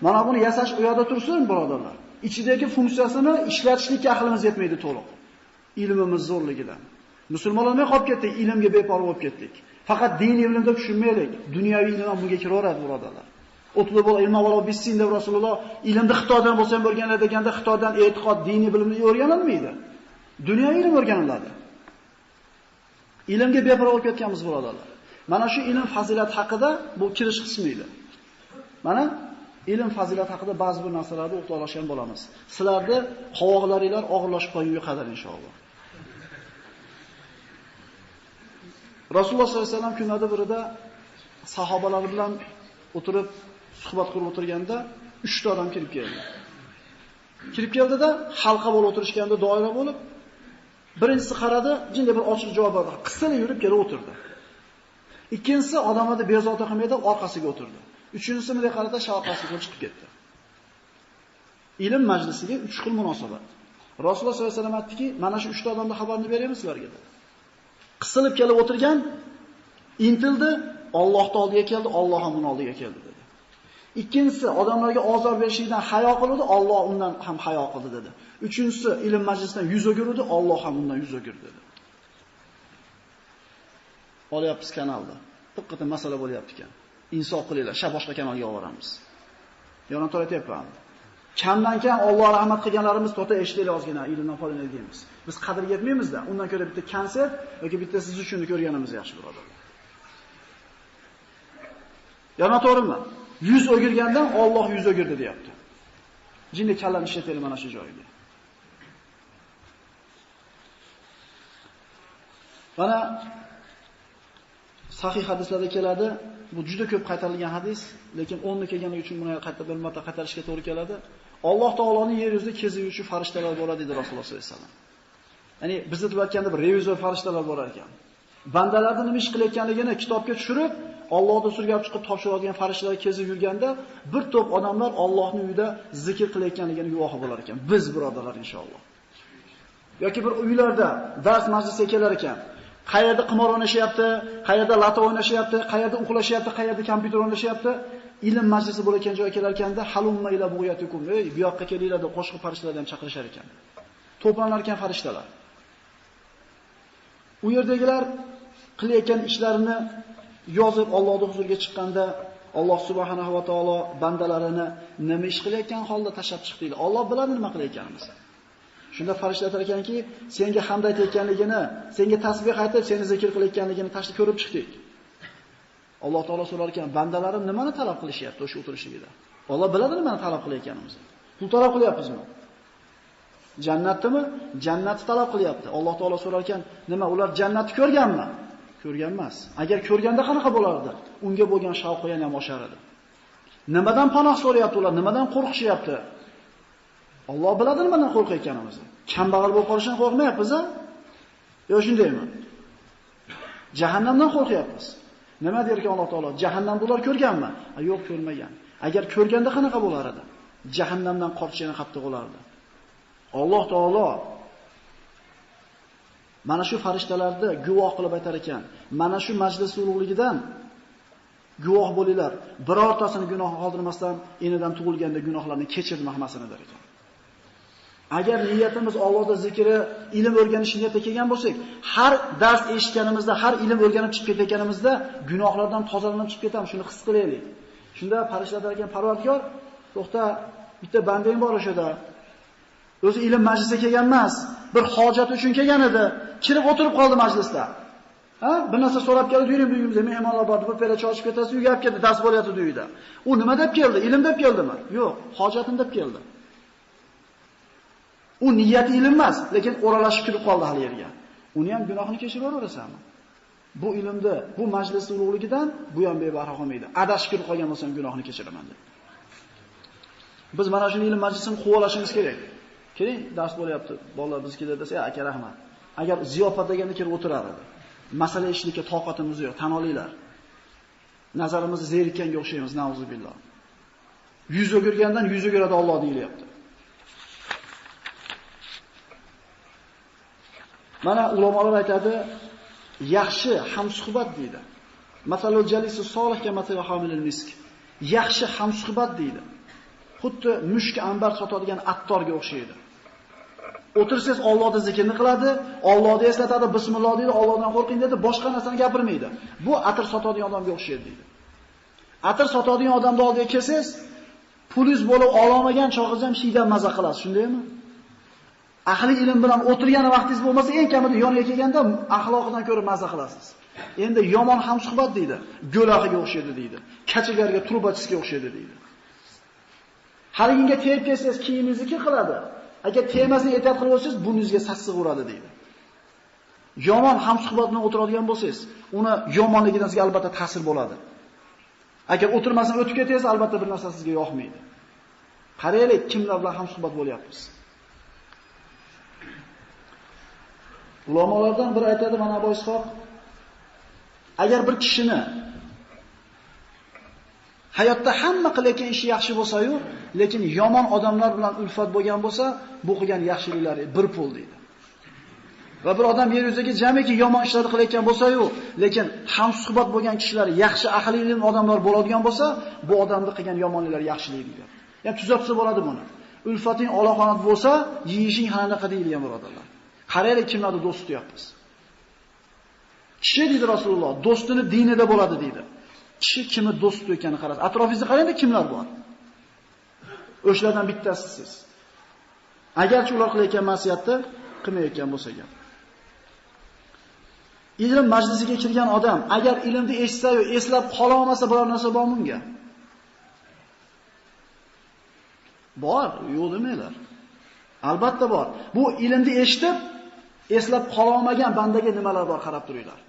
mana buni yasash u yoqda tursin, birodarlar. Ichidagi funksiyasini ishlatishlikka aqlimiz yetmaydi to'liq. Ilmimiz zo'rligidan. Musulmonlarning qolib ketdik, ilmga beparvo bo'lib ketdik. Faqat din ilmida tushunmaylik, dunyoviy ilm ham bunga kiraveradi, birodarlar. O'tlib bo'l ilm va bisin deb Rasululloh ilmni Xitoydan bo'lsa ham o'rganadi deganda, Xitoydan e'tiqod, diniy bilimni o'rganilmaydi. Dunyoviy ilm o'rganiladi. Ilmga beparvo bo'lib ketganmiz, birodarlar. Mana shu ilm fazilat haqida bu kirish qismi edi. Mana ilm fazilat haqida ba'zi bir narsalarni o'rtoqlashgan bo'lamiz. Sizlarni qovoqlaringlar og'irlashib qolgunga qadar inshaalloh. Rasululloh sollallohu alayhi vasallam kunlarda birida sahobalar bilan o'tirib suhbat qilib o'tirganda 3 ta odam kirib keldi. Kirib keldida halqa bo'lib o'tirishganda doira bo'lib, birinchisi qaradi, jinda bir ochiq javob berdi. Qisqacha yurib kelib o'tirdi. Ikkinchisi odamlarni bezovta qilmaydi, orqasiga o'tirdi. Uchinchisi bunday qarata orqasiga chiqib ketdi. Ilm majlisiga 3 xil munosabat. Rasululloh sollallohu alayhi vasallam aytdiki, mana shu 3 ta odamning xabarini beramiz sizlarga dedi. Qisilib kelib o'tirgan, intildi, Allohning oldiga keldi, Alloh ham uning oldiga keldi dedi. Ikkinchisi, odamlarga ozor berishdan hayo qildi, Alloh undan ham hayo qildi dedi. Uchinchisi, ilm majlisidan yuz o'girdi, Alloh ham undan yuz o'girdi dedi. Olyapmiz kanalda. Diqqatli masala bo'lyapti ekan. Insof qilinglar, boshqa kanalga olamiz. Yana to'ratyapman. Kamdan kam Alloh rahmat qilganlarimiz to'ta eshitaylik ozgina, ilmdan foydalanaylik. Biz qadr yetmaymiz-da. Undan ko'ra bitta konsert yoki bitta siz uchun ko'rganimiz yaxshi birodarlar. Yana to'g'rimi? 100 o'girgandan Alloh 100 o'girdi deyapti. Jinni kallani ishlataylik mana shu joyga. Mana sahih hadislarda keladi. Bu juda ko'p qaytarilgan hadis, lekin 10 ni kelgani uchun buni bir marta qaytarishga to'g'ri keladi. Alloh taoloning yer yuzida kezuvchi farishtalar bo'ladi dedi Rasululloh sollallohu alayhi vasallam. Ya'ni bizni deb aytganda bir revizor farishtalar bo'lar ekan. Bandalarni nima ish qilayotganligini kitobga tushirib, Allohga surgab chiqib topshiradigan farishtalar kezib yurganda, bir to'p odamlar Allohning uyida zikr qilayotganligini guvohi bo'lar ekan. Biz birodarlar inshaalloh. Yoki bir uylarda dars majlisiga kelar ekan. Qayerda qimor o'ynashyapti, qayerda lato o'ynashyapti, qayerda uxlashyapti, qayerda kompyuter o'ynashyapti, ilm majlisi bo'layotgan joyga kelar ekanda, halumma ila bug'yatikum, bu yoqqa kelinglar deb qo'shni farishtalar ham chaqirishar ekan. To'planar ekan farishtalar. U yerdagilar qilayotgan ishlarini yozib Allohning huzuriga chiqqanda, Alloh subhanahu va taolo bandalarini nima ish qilayotgan holda tashab chiqdi. Alloh biladi nima qilayotganimizni. Shunda farishtalar aytar ekanki, senga hamd aytayotganligini, senga tasbih aytib, seni zikr qilayotganligini tashlab ko'rib chiqdik. Alloh taolo so'rar ekan, bandalarim nimani talab qilishyapti o'sha o'tirishligida? Alloh biladi nimani talab qilayotganimizni. Pul talab qilyapmizmi? Jannatdimi? Jannatni talab qilyapti. Alloh taolo so'rar ekan, nima ular jannatni ko'rganmi? Ko'rgan emas. Agar ko'rganda qanaqa bo'lardi? Unga bo'lgan shavqi yana ham oshar edi. Nimadan panoh so'rayapti ular? Nimadan qo'rqishyapti? Alloh biladi nimadan qo'rqayotganimizni. Kambag'al bo'lib qolishdan qo'rqmayapmiz-a? Yo shundaymi? Jahannamdan qo'rqyapmiz. Nima der ekan Alloh taolo? Jahannamni ular ko'rganmi? Yo'q, ko'rmagan. Agar ko'rganda qanaqa bo'lar edi? Jahannamdan qo'rqishdan qattiq bo'lardi. Alloh taolo mana shu farishtalarni guvoh qilib aytar ekan, mana shu majlis ulug'ligidan guvoh bo'linglar. Birortasini gunoh qoldirmasdan enidan tug'ilganda gunohlarni kechirdim hammasini der ekan. Agar niyatimiz Allohning zikri, ilm o'rganish niyatida kelgan bo'lsak, har dars eshitganimizda, har ilm o'rganib chiqib ketayotganimizda gunohlardan tozalanib chiqib ketamiz, shuni his qilaylik. Shunda farishtalar ekan, Parvardigor, to'xta, bitta bandang bor o'shada. O'zi ilm majlisiga kelgan emas, bir hojat uchun kelgan edi. Kirib o'tirib qoldi majlisda. Ha? Bir narsa so'rab keldi, yuring uyimizga, mehmonlar bor, bir pela chochib ketasiz, uyga olib ketdi, dars bo'lyapti uyida. U nima deb keldi? Ilm deb keldimi? Yo'q, hojatim deb keldi. U niyati ilm emas, lekin o'ralashib kirib qoldi hali yerga. Uni ham gunohini kechiraverasizmi? Bu ilmda, bu majlis ulug'ligidan bu ham bebarha qolmaydi. Adashib kirib qolgan bo'lsam gunohini kechiraman deb. Biz mana shu ilm majlisini quvalashimiz kerak. Keling, dars bo'lyapti. Bolalar bizga desa, aka rahmat. Agar ziyofat deganda kirib o'tirar edi. Masala eshitishga toqatimiz yo'q, tan olinglar. Nazarimizni zerikkanga o'xshaymiz, nauzubillah. Yuz o'girgandan yuz o'giradi Alloh deyilyapti. Mana ulamolar aytadi, yaxshi hamsuhbat deydi. Masalul jalisi solih kamatil hamilil misk. Yaxshi hamsuhbat deydi. Xuddi mushk ambar sotadigan attorga o'xshaydi. O'tirsangiz Allohning zikrini qiladi, Allohni eslatadi, bismillah deydi, Allohdan qo'rqing dedi, boshqa narsani gapirmaydi. Bu atir sotadigan odamga o'xshaydi deydi. Atir sotadigan odamni oldiga kelsangiz, pulingiz bo'lib olmagan chog'ingiz ham shiydan maza qilasiz, shundaymi? Ahli ilm bilan o'tirgan vaqtingiz bo'lmasa, eng kamida yoniga kelganda axloqidan ko'ra maza qilasiz. Endi yomon hamsuhbat deydi, go'laqiga o'xshaydi deydi, kachigarga, trubachisiga o'xshaydi deydi. Haliginga tegib kelsangiz, kiyimingizni qiladi. Agar temasini e'tibor qilib olsangiz, burningizga sassiq uradi deydi. Yomon hamsuhbat bilan o'tiradigan bo'lsangiz, uni yomonligidan sizga albatta ta'sir bo'ladi. Agar o'tirmasdan o'tib ketangiz, albatta bir narsa sizga yoqmaydi. Qaraylik, kimlar bilan hamsuhbat bo'lyapmiz. Ulamolardan biri aytadi, mana Abu Ishoq, agar bir kishini hayotda hamma qilayotgan ishi yaxshi bo'lsa-yu, lekin yomon odamlar bilan ulfat bo'lgan bo'lsa, bu qilgan yaxshiliklari bir pul deydi. va bir odam yer yuzidagi jamiki yomon ishlarni qilayotgan bo'lsa-yu, lekin hamsuhbat bo'lgan kishilar, yaxshi aqli ilm odamlar bo'ladigan bo'lsa, bu odamning qilgan yomonliklari yaxshilik deydi. Ya'ni tuzatsa bo'ladi buni. Ulfating aloqonat bo'lsa, yeyishing qanaqa deyilgan birodarlar. Qaraylik kimlarni do'st tutyapmiz. Kishi deydi Rasululloh, do'stini dinida bo'ladi deydi. Kishi kimni do'st tutayotganini qarang. Atrofingizda qarangda kimlar bor. O'shlardan bittasi siz. Agarchi ular qilayotgan ma'siyatni qilmayotgan bo'lsa ham. Ilm majlisiga kirgan odam agar ilmni eshitsa-yu eslab qola olmasa biror narsa bormi unga? Bor, yo'q demanglar. Albatta bor. Bu ilmni eshitib eslab qola olmagan bandaga nimalar bor qarab turinglar.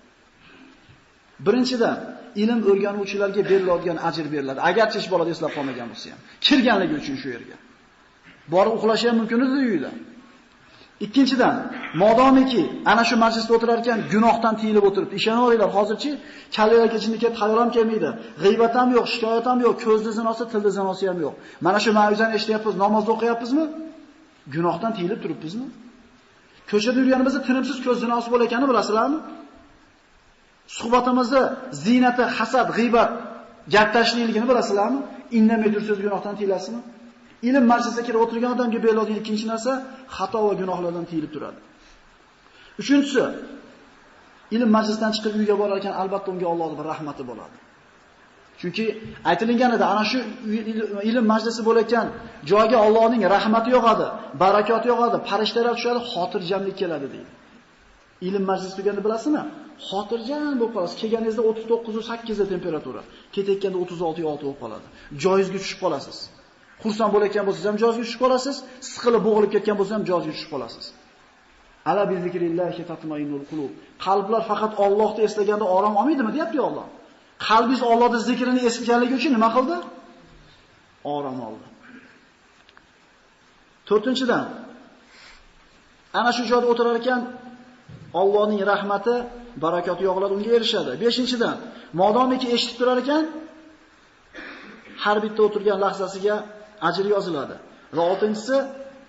Birinchidan, ilm o'rganuvchilarga beriladigan ajr beriladi. Agarchi ish bolada eslab qolmagan bo'lsa ham, kirganligi uchun shu yerga. Borib uxlashi ham mumkin edi uyida. Ikkinchidan, modomiki ana shu majlisda o'tirar ekan gunohdan tiyilib o'tiribdi. Ishonaveringlar, hozirchi kallalarga jinniga tayyor ham kelmaydi. G'iybat ham yo'q, shikoyat ham yo'q, ko'zni zinosi, tilni zinosi ham yo'q. Mana shu ma'ruzani eshityapmiz, namoz o'qiyapmizmi? Gunohdan tiyilib turibmizmi? Ko'chada yurganimizda tinimsiz ko'z zinosi bo'layotganini bilasizlarmi? Suhbatimizda ziynati, hasad, g'iybat, gap tashlikligini bilasizlarmi? Indamay tursiz gunohdan tiyilasizmi? Ilm majlisiga kirib o'tirgan odamga beriladigan ikkinchi narsa xato va gunohlardan tiyilib turadi. Uchinchisi, ilm majlisidan chiqib uyga borar ekan albatta unga Allohning bir rahmati bo'ladi. Chunki aytilganida ana shu ilm majlisi bo'layotgan joyga Allohning rahmati yog'adi, barakoti yog'adi, farishtalar tushadi, xotirjamlik keladi deydi. Ilm majlisi tuganda bilasizmi? Xotirjam bo'lib qolasiz. Kelganingizda 39.8 da temperatura, ketayotganda 36.6 bo'lib qoladi. Joyingizga tushib qolasiz. Xursand bo'layotgan bo'lsangiz ham joyingizga tushib qolasiz, siqilib bo'g'ilib ketgan bo'lsangiz ham joyingizga tushib qolasiz. Ala bi zikrillahi tatma'innul qulub. Qalblar faqat Allohni eslaganda orom olmaydimi, deyapti Alloh. Qalbingiz Allohning zikrini eslatganligi uchun nima qildi? Orom oldi. To'rtinchidan, ana shu joyda o'tirar ekan Allohning rahmati, barakoti yog'iladi, unga erishadi. Beshinchidan, modomiki eshitib turar ekan, har bitta o'tirgan lahzasiga ajr yoziladi. Va oltinchisi,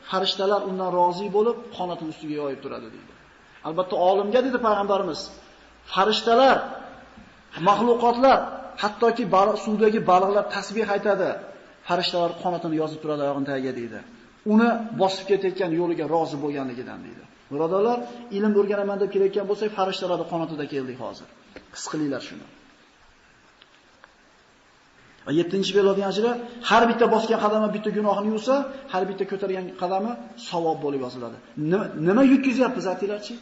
farishtalar undan rozi bo'lib, qonatini ustiga yoyib turadi deydi. Albatta olimga dedi payg'ambarimiz, farishtalar, mahluqotlar, hattoki suvdagi baliqlar tasbih aytadi. Farishtalar qonatini yozib turadi oyog'ining tagiga deydi. Uni bosib ketayotgan yo'liga rozi bo'lganligidan deydi. Birodarlar, ilm o'rganaman deb kelayotgan bo'lsak, farishtalarning qonatida keldik hozir. His qilinglar shuni. Va 7-chi beriladigan ajri, har bitta bosgan qadami bitta gunohini yuvsa, har bitta ko'targan qadami savob bo'lib yoziladi. Nima yutkizyapmiz aytinglarchi?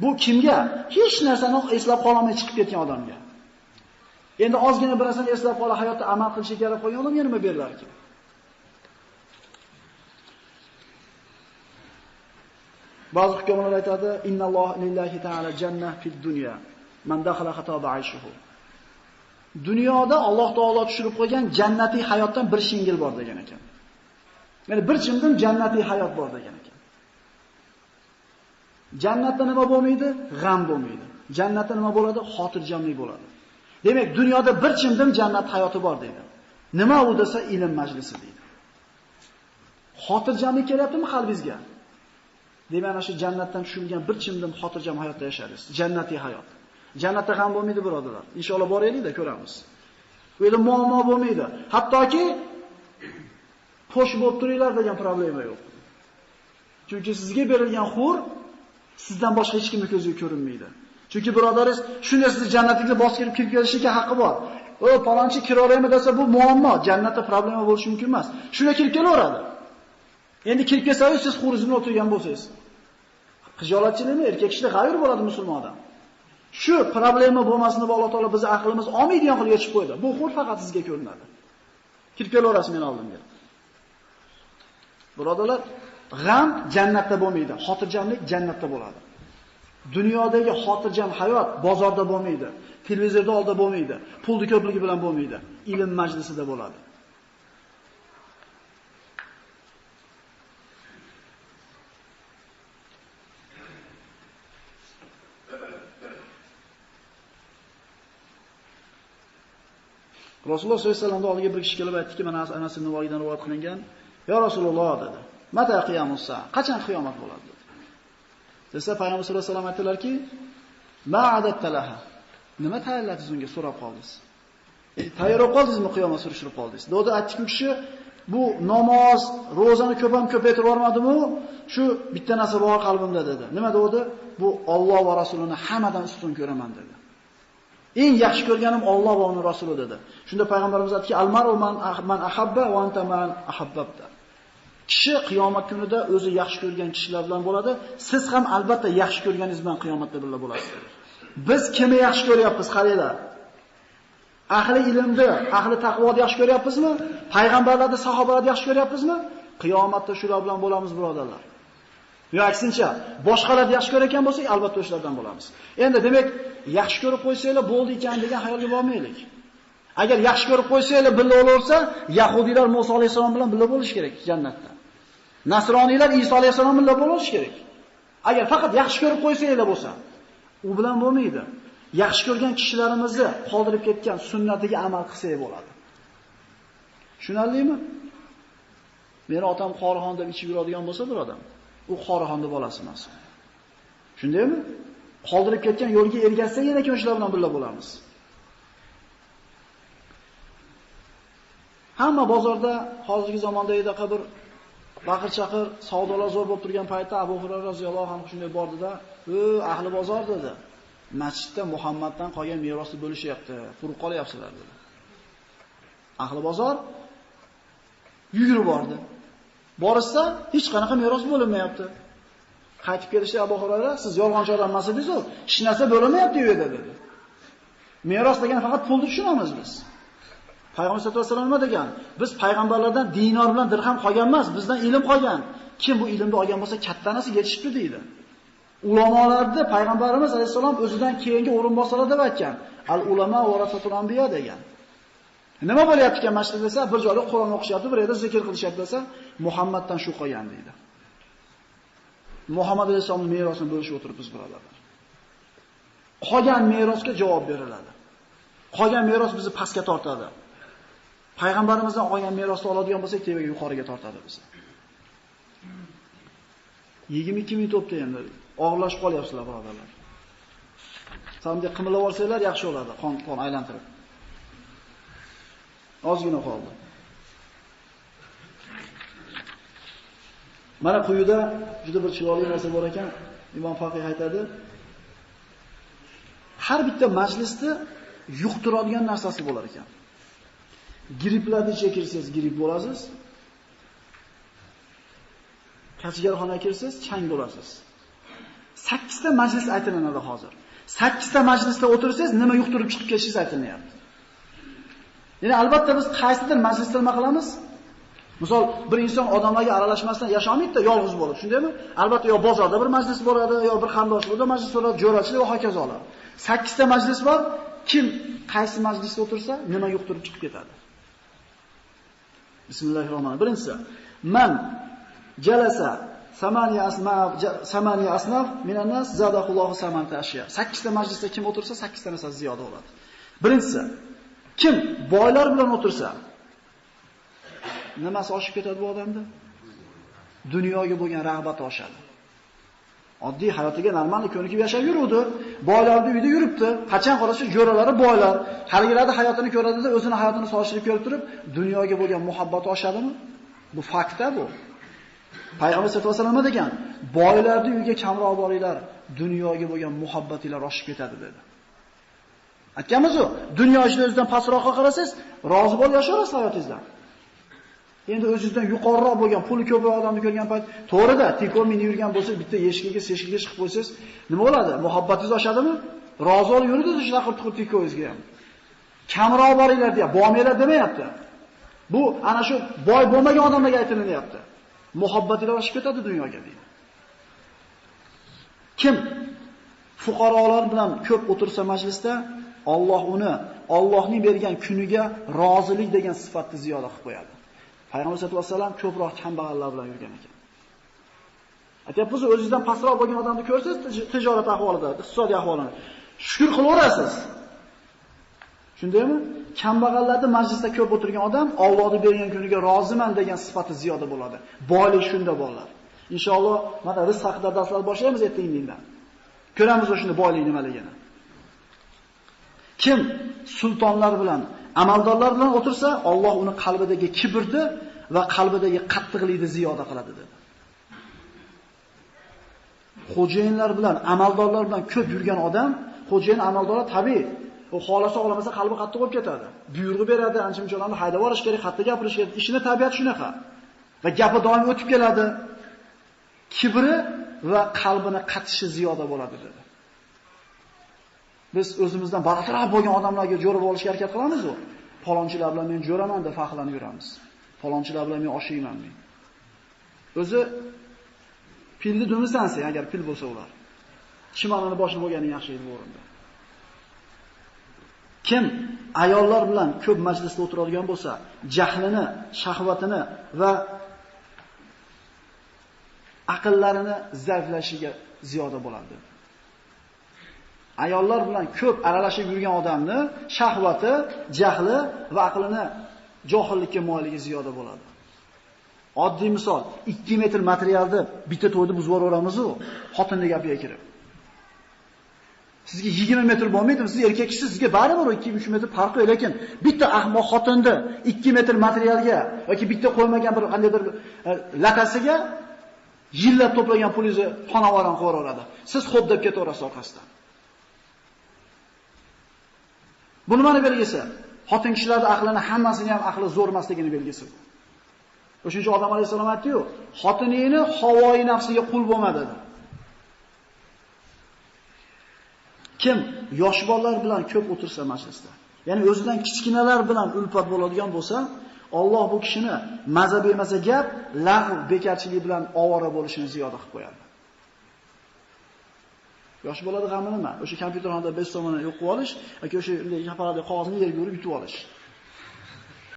Bu kimga? Hech narsani eslab qolmay chiqib ketgan odamga. Endi ozgina bir narsani eslab qolib hayotda amal qilishi kerak qo'ygan odamga nima berilar ekan? Ba'zi hukmlar aytadi, innalloh lillahi ta'ala jannah fid dunya, man dakhala xataba ayshuhu. Dunyoda Alloh taolo tushirib qo'ygan jannatiy hayotdan bir shingil bor degan ekan. Ya'ni bir chimdim jannatiy hayot bor degan ekan. Jannatda nima bo'lmaydi? G'am bo'lmaydi. Jannatda nima bo'ladi? Xotirjamlik bo'ladi. Demak, dunyoda bir chimdim jannat hayoti bor deydi. Nima u desa, ilm majlisi deydi. Xotirjamlik kelyaptimi qalbingizga? Demak, ana shu jannatdan tushirilgan bir chimdim xotirjam hayotda yashaysiz. Jannatiy hayot. Jannatda ham bo'lmaydi birodarlar. Inshaalloh boraylik-da ko'ramiz. Bu yerda muammo bo'lmaydi. Hattoki posh bo'lib turinglar degan problema yo'q. Chunki sizga berilgan xur sizdan boshqa hech kimning ko'ziga ko'rinmaydi. Chunki birodaringiz shunday sizni jannatga bosib kirib kelishiga haqqi bor. O, palonchi kirolaymi desa bu muammo, jannatda problema bo'lishi mumkin emas. Shuna kirib kelaveradi. Endi kirib kelsangiz siz xurizmni o'tirgan bo'lsangiz. Xijolatchilikmi, erkak kishida g'ayr bo'ladi musulmondan. Shu problema bo'lmasin deb Alloh taolo bizni aqlimiz olmaydigan qilib yechib qo'ydi. Bu xur faqat sizga ko'rinadi. Kirib kelaverasiz men oldimga. Birodarlar, g'am jannatda bo'lmaydi, xotirjamlik jannatda bo'ladi. Dunyodagi xotirjam hayot bozorda bo'lmaydi, televizorda oldida bo'lmaydi, pulni ko'pligi bilan bo'lmaydi, ilm majlisida bo'ladi. Rasululloh sollallohu alayhi vasallamning oldiga bir kishi kelib aytdiki, mana Anas ibn Malikidan rivoyat qilingan, "Ya Rasululloh" dedi. "Mata qiyomus sa? Qachon qiyomat bo'ladi?" dedi. Desa payg'ambar sollallohu alayhi vasallam aytdilarki, ma'adattalaha. Nima tayyorladingiz unga so'rab qoldingiz? Tayyorlab qoldingizmi qiyomat surishtirib qoldingiz? Do'da aytdiki kishi bu namoz, ro'zani ko'paytirib yormadimu, shu bitta narsa bor qalbimda dedi. Nima dedi? Bu Alloh va Rasulini hammadan ustun ko'raman dedi. Eng yaxshi ko'rganim Alloh va uning Rasuli dedi. Shunda payg'ambarimiz aytdiki, al-mar'u man ahabba va anta man ahabbabta. Kishi qiyomat kunida o'zi yaxshi ko'rgan kishilar bilan bo'ladi. Siz ham albatta yaxshi ko'rganingiz bilan qiyomatda birga bo'lasiz. Biz kimni yaxshi ko'ryapmiz, qaranglar. Ahli ilmni, ahli taqvoni yaxshi ko'ryapmizmi? Payg'ambarlarni, sahobalarni yaxshi ko'ryapmizmi? Qiyomatda shular bilan bo'lamiz, birodarlar. Yo aksincha, boshqalarni yaxshi ko'rgan bo'lsak, albatta o'shalardan bo'lamiz. Endi demak, yaxshi ko'rib qo'ysanglar bo'ldi ekan degan xayolga bormaylik. Agar yaxshi ko'rib qo'ysanglar birga bo'laversa, yahudiylar Musa alayhisalom bilan birga bo'lish kerak jannatda. Nasroniylar Isa alayhisalom bilan bo'lish kerak. Agar faqat yaxshi ko'rib qo'ysanglar bo'lsa, u bilan bo'lmaydi. Yaxshi ko'rgan kishilarimizni qoldirib ketgan sunnatiga amal qilsak bo'ladi. Tushunarlimi? Meni otam Qorixon deb ichib yuradigan bo'lsa bir odam, u Qorixonning bolasi emas. Shundaymi? Qoldirib ketgan yo'lga ergashsak, yana kim shular bilan birga bo'lamiz. Hamma bozorda hozirgi zamonda edaqa bir baqir-chaqir savdolar zo'r bo'lib turgan paytda Abu Hurayra roziyallohu anhu shunday bordida, ahli bozor dedi. Masjidda Muhammaddan qolgan merosni bo'lishyapti, furuq qolyapsizlar dedi. Ahli bozor yugurib bordi. Borsa hech qanaqa meros bo'linmayapti. Qaytib kelishdi Abu Hurayra, siz yolg'onchi odam emas edingiz-ku, hech narsa bo'linmayapti u yerda dedi. Meros degan faqat pulni tushunamiz biz. Payg'ambar sollallohu alayhi vasallam nima degan? Biz payg'ambarlardan dinor bilan dirham qolgan emas, bizdan ilm qolgan. Kim bu ilmni olgan bo'lsa, kattanasi yetishibdi deydi. Ulamolarni payg'ambarimiz alayhisalom o'zidan keyingi o'rinbosarlar deb aytgan. Al-ulama warasatul anbiya degan. Nima bo'lyapti ekan masjidda desa, bir joyda Qur'on o'qishyapti, bir yerda zikr qilishyapti desa, Muhammaddan shu qolgan deydi. Muhammad alayhisalomning merosini bo'lishib o'tiribmiz birodarlar. Qolgan merosga javob beriladi. Qolgan meros bizni pastga tortadi. Payg'ambarimizdan qolgan merosni oladigan bo'lsak, tevaga yuqoriga tortadi bizni. 22 minut o'tdi endi. Og'irlashib qolyapsizlar birodarlar. Samga qimilib olsanglar yaxshi bo'ladi, qon aylantirib. Ozgina qoldi. Mana quyida juda bir chiroyli narsa bor ekan. Imom Faqih aytadi, har bitta majlisda yuqtiradigan narsasi bo'lar ekan. Gripplarni chekirsangiz gripp bo'lasiz. Kachigarxonaga kirsangiz chang bo'lasiz. 8 ta majlis aytilinadi hozir. 8 ta majlisda o'tirsangiz nima yuqtirib chiqib ketishingiz aytilyapti. Ya'ni albatta biz qaysidir majlisda nima qilamiz? Misol bir inson odamlarga aralashmasdan yashamaydi-da, yolg'iz bo'lib, shundaymi? Albatta yo bozorda bir majlis bo'ladi, yo bir qarindoshlikda majlis bo'ladi, jo'rachilik va hokazolar. 8 ta majlis bor. Kim qaysi majlisda o'tirsa, nima yuqtirib chiqib ketadi. Bismillahirrohmanirrohim. Birinchisi, man jalasa samaniya asnaf minan nas zadahullohu samanta ashya. 8 ta majlisda kim o'tirsa, 8 ta narsa ziyoda bo'ladi. Birinchisi, kim boylar bilan o'tirsa, nimasi oshib ketadi bu odamda? Dunyoga bo'lgan rag'bati oshadi. Oddiy hayotiga normal ko'nikib yashab yuruvdi. Boylarning uyida yuribdi. Qachon qarasa jo'ralari boylar. Haligilarda hayotini ko'radida o'zini hayotini solishtirib ko'rib turib, dunyoga bo'lgan muhabbati oshadimi? Bu faktda bu. Payg'ambar sollallohu alayhi vasallam degan, boylarning uyiga kamroq boringlar, dunyoga bo'lgan muhabbatinglar oshib ketadi dedi. Aytganmiz-ku, dunyo ishini o'zidan pastroqqa qarasangiz, rozi bo'lib yashaysiz hayotingizdan. Endi o'zingizdan yuqoriroq bo'lgan, puli ko'proq odamni ko'rgan payt, to'g'rida, tiko meni yurgan bo'lsa, bitta eshikka chiqib qo'ysangiz, nima bo'ladi? Muhabbatingiz oshadimi? Rozi bo'lib yurdi shunaqa qilib tikongizga ham. Kamroq boringlar deya, bo'lmaylar demayapti. Bu ana shu boy bo'lmagan odamlarga aytilyapti. Muhabbatinglar oshib ketadi dunyoga deydi. Kim fuqarolar bilan ko'p o'tirsa majlisda, Alloh uni Allohning bergan kuniga rozilik degan sifatni ziyoda qilib qo'yadi. Payg'ambar sollallohu alayhi vasallam ko'proq kambag'allar bilan yurgan ekan. Aytayapmiz, o'zingizdan pastroq bo'lgan odamni ko'rsangiz, tijorat ahvolida, iqtisodiy ahvolini shukr qilaverasiz. Shundaymi? Kambag'allarning majlisda ko'p o'tirgan odam Allohning bergan kuniga roziman degan sifati ziyoda bo'ladi. Boylik shunda bolalar. Inshaalloh mana rizq haqida darslar boshlaymiz erta-indindan. Ko'ramiz o'shuni boylik nimaligini. Kim sultonlar bilan, amaldorlar bilan o'tirsa, Alloh uni qalbidagi kibrni va qalbidagi qattiqlikni ziyoda qiladi dedi. Xo'jayinlar bilan, amaldorlar bilan ko'p yurgan odam, xo'jayin amaldorlar tabiiy, u xolasa olamasa qalbi qattiq bo'lib ketadi. Buyruq beradi, ancha-munchalarni haydab olish kerak, qattiq gapirish kerak. Ishini tabiat shunaqa. Va gapi doim o'tib keladi. Kibri va qalbini qatishi ziyoda bo'ladi dedi. Biz o'zimizdan balandroq bo'lgan odamlarga jo'rab olishga harakat qilamiz-ku. Falonchilar bilan men jo'raman deb faxrlanib yuramiz. Falonchilar bilan men oshiyman men. O'zi pilni dumisansa, agar pil bo'lsa ular. Chimonini boshida bo'lganing yaxshi edi bu o'rinda. Kim ayollar bilan ko'p majlisda o'tiradigan bo'lsa, jahlini, shahvatini va aqllarini zaiflashiga ziyoda bo'ladi. Ayollar bilan ko'p aralashib yurgan odamni shahvati, jahli va aqlini johillikka moyilligi ziyoda bo'ladi. Oddiy misol, 2 metr materialni bitta to'yda buzib yuboramiz-ku, xotinning gapiga kirib. Sizga 20 metr bo'lmaydimi? Siz erkaksiz, sizga baribir 2-3 metr farqi, lekin bitta ahmoq xotinni 2 metr materialga yoki bitta qo'ymagan bir qandaydir latasiga yillab to'plagan pulingizni xonavoran qo'raveradi. Siz xo'p deb ketaverasiz orqasidan. Bu nimani belgisi? Xotin kishilarning aqlini hammasini ham aqli zo'r emasligini belgisi. O'shancha odam alayhisalom aytdi-ku, xotiningni havoyi nafsiga qul bo'lma dedi. Kim yosh bolalar bilan ko'p o'tirsa majlisda, ya'ni o'zidan kichkinalar bilan ulfat bo'ladigan bo'lsa, Alloh bu kishini mazza bermasa gap, lag'v, bekarchilik bilan ovora bo'lishini ziyoda qilib qo'yadi. Yosh bolada g'ami nima? O'sha kompyuter xonada 5 so'mini yo'q qilib olish yoki o'sha yaparadi qog'ozni yerga urib yutib olish.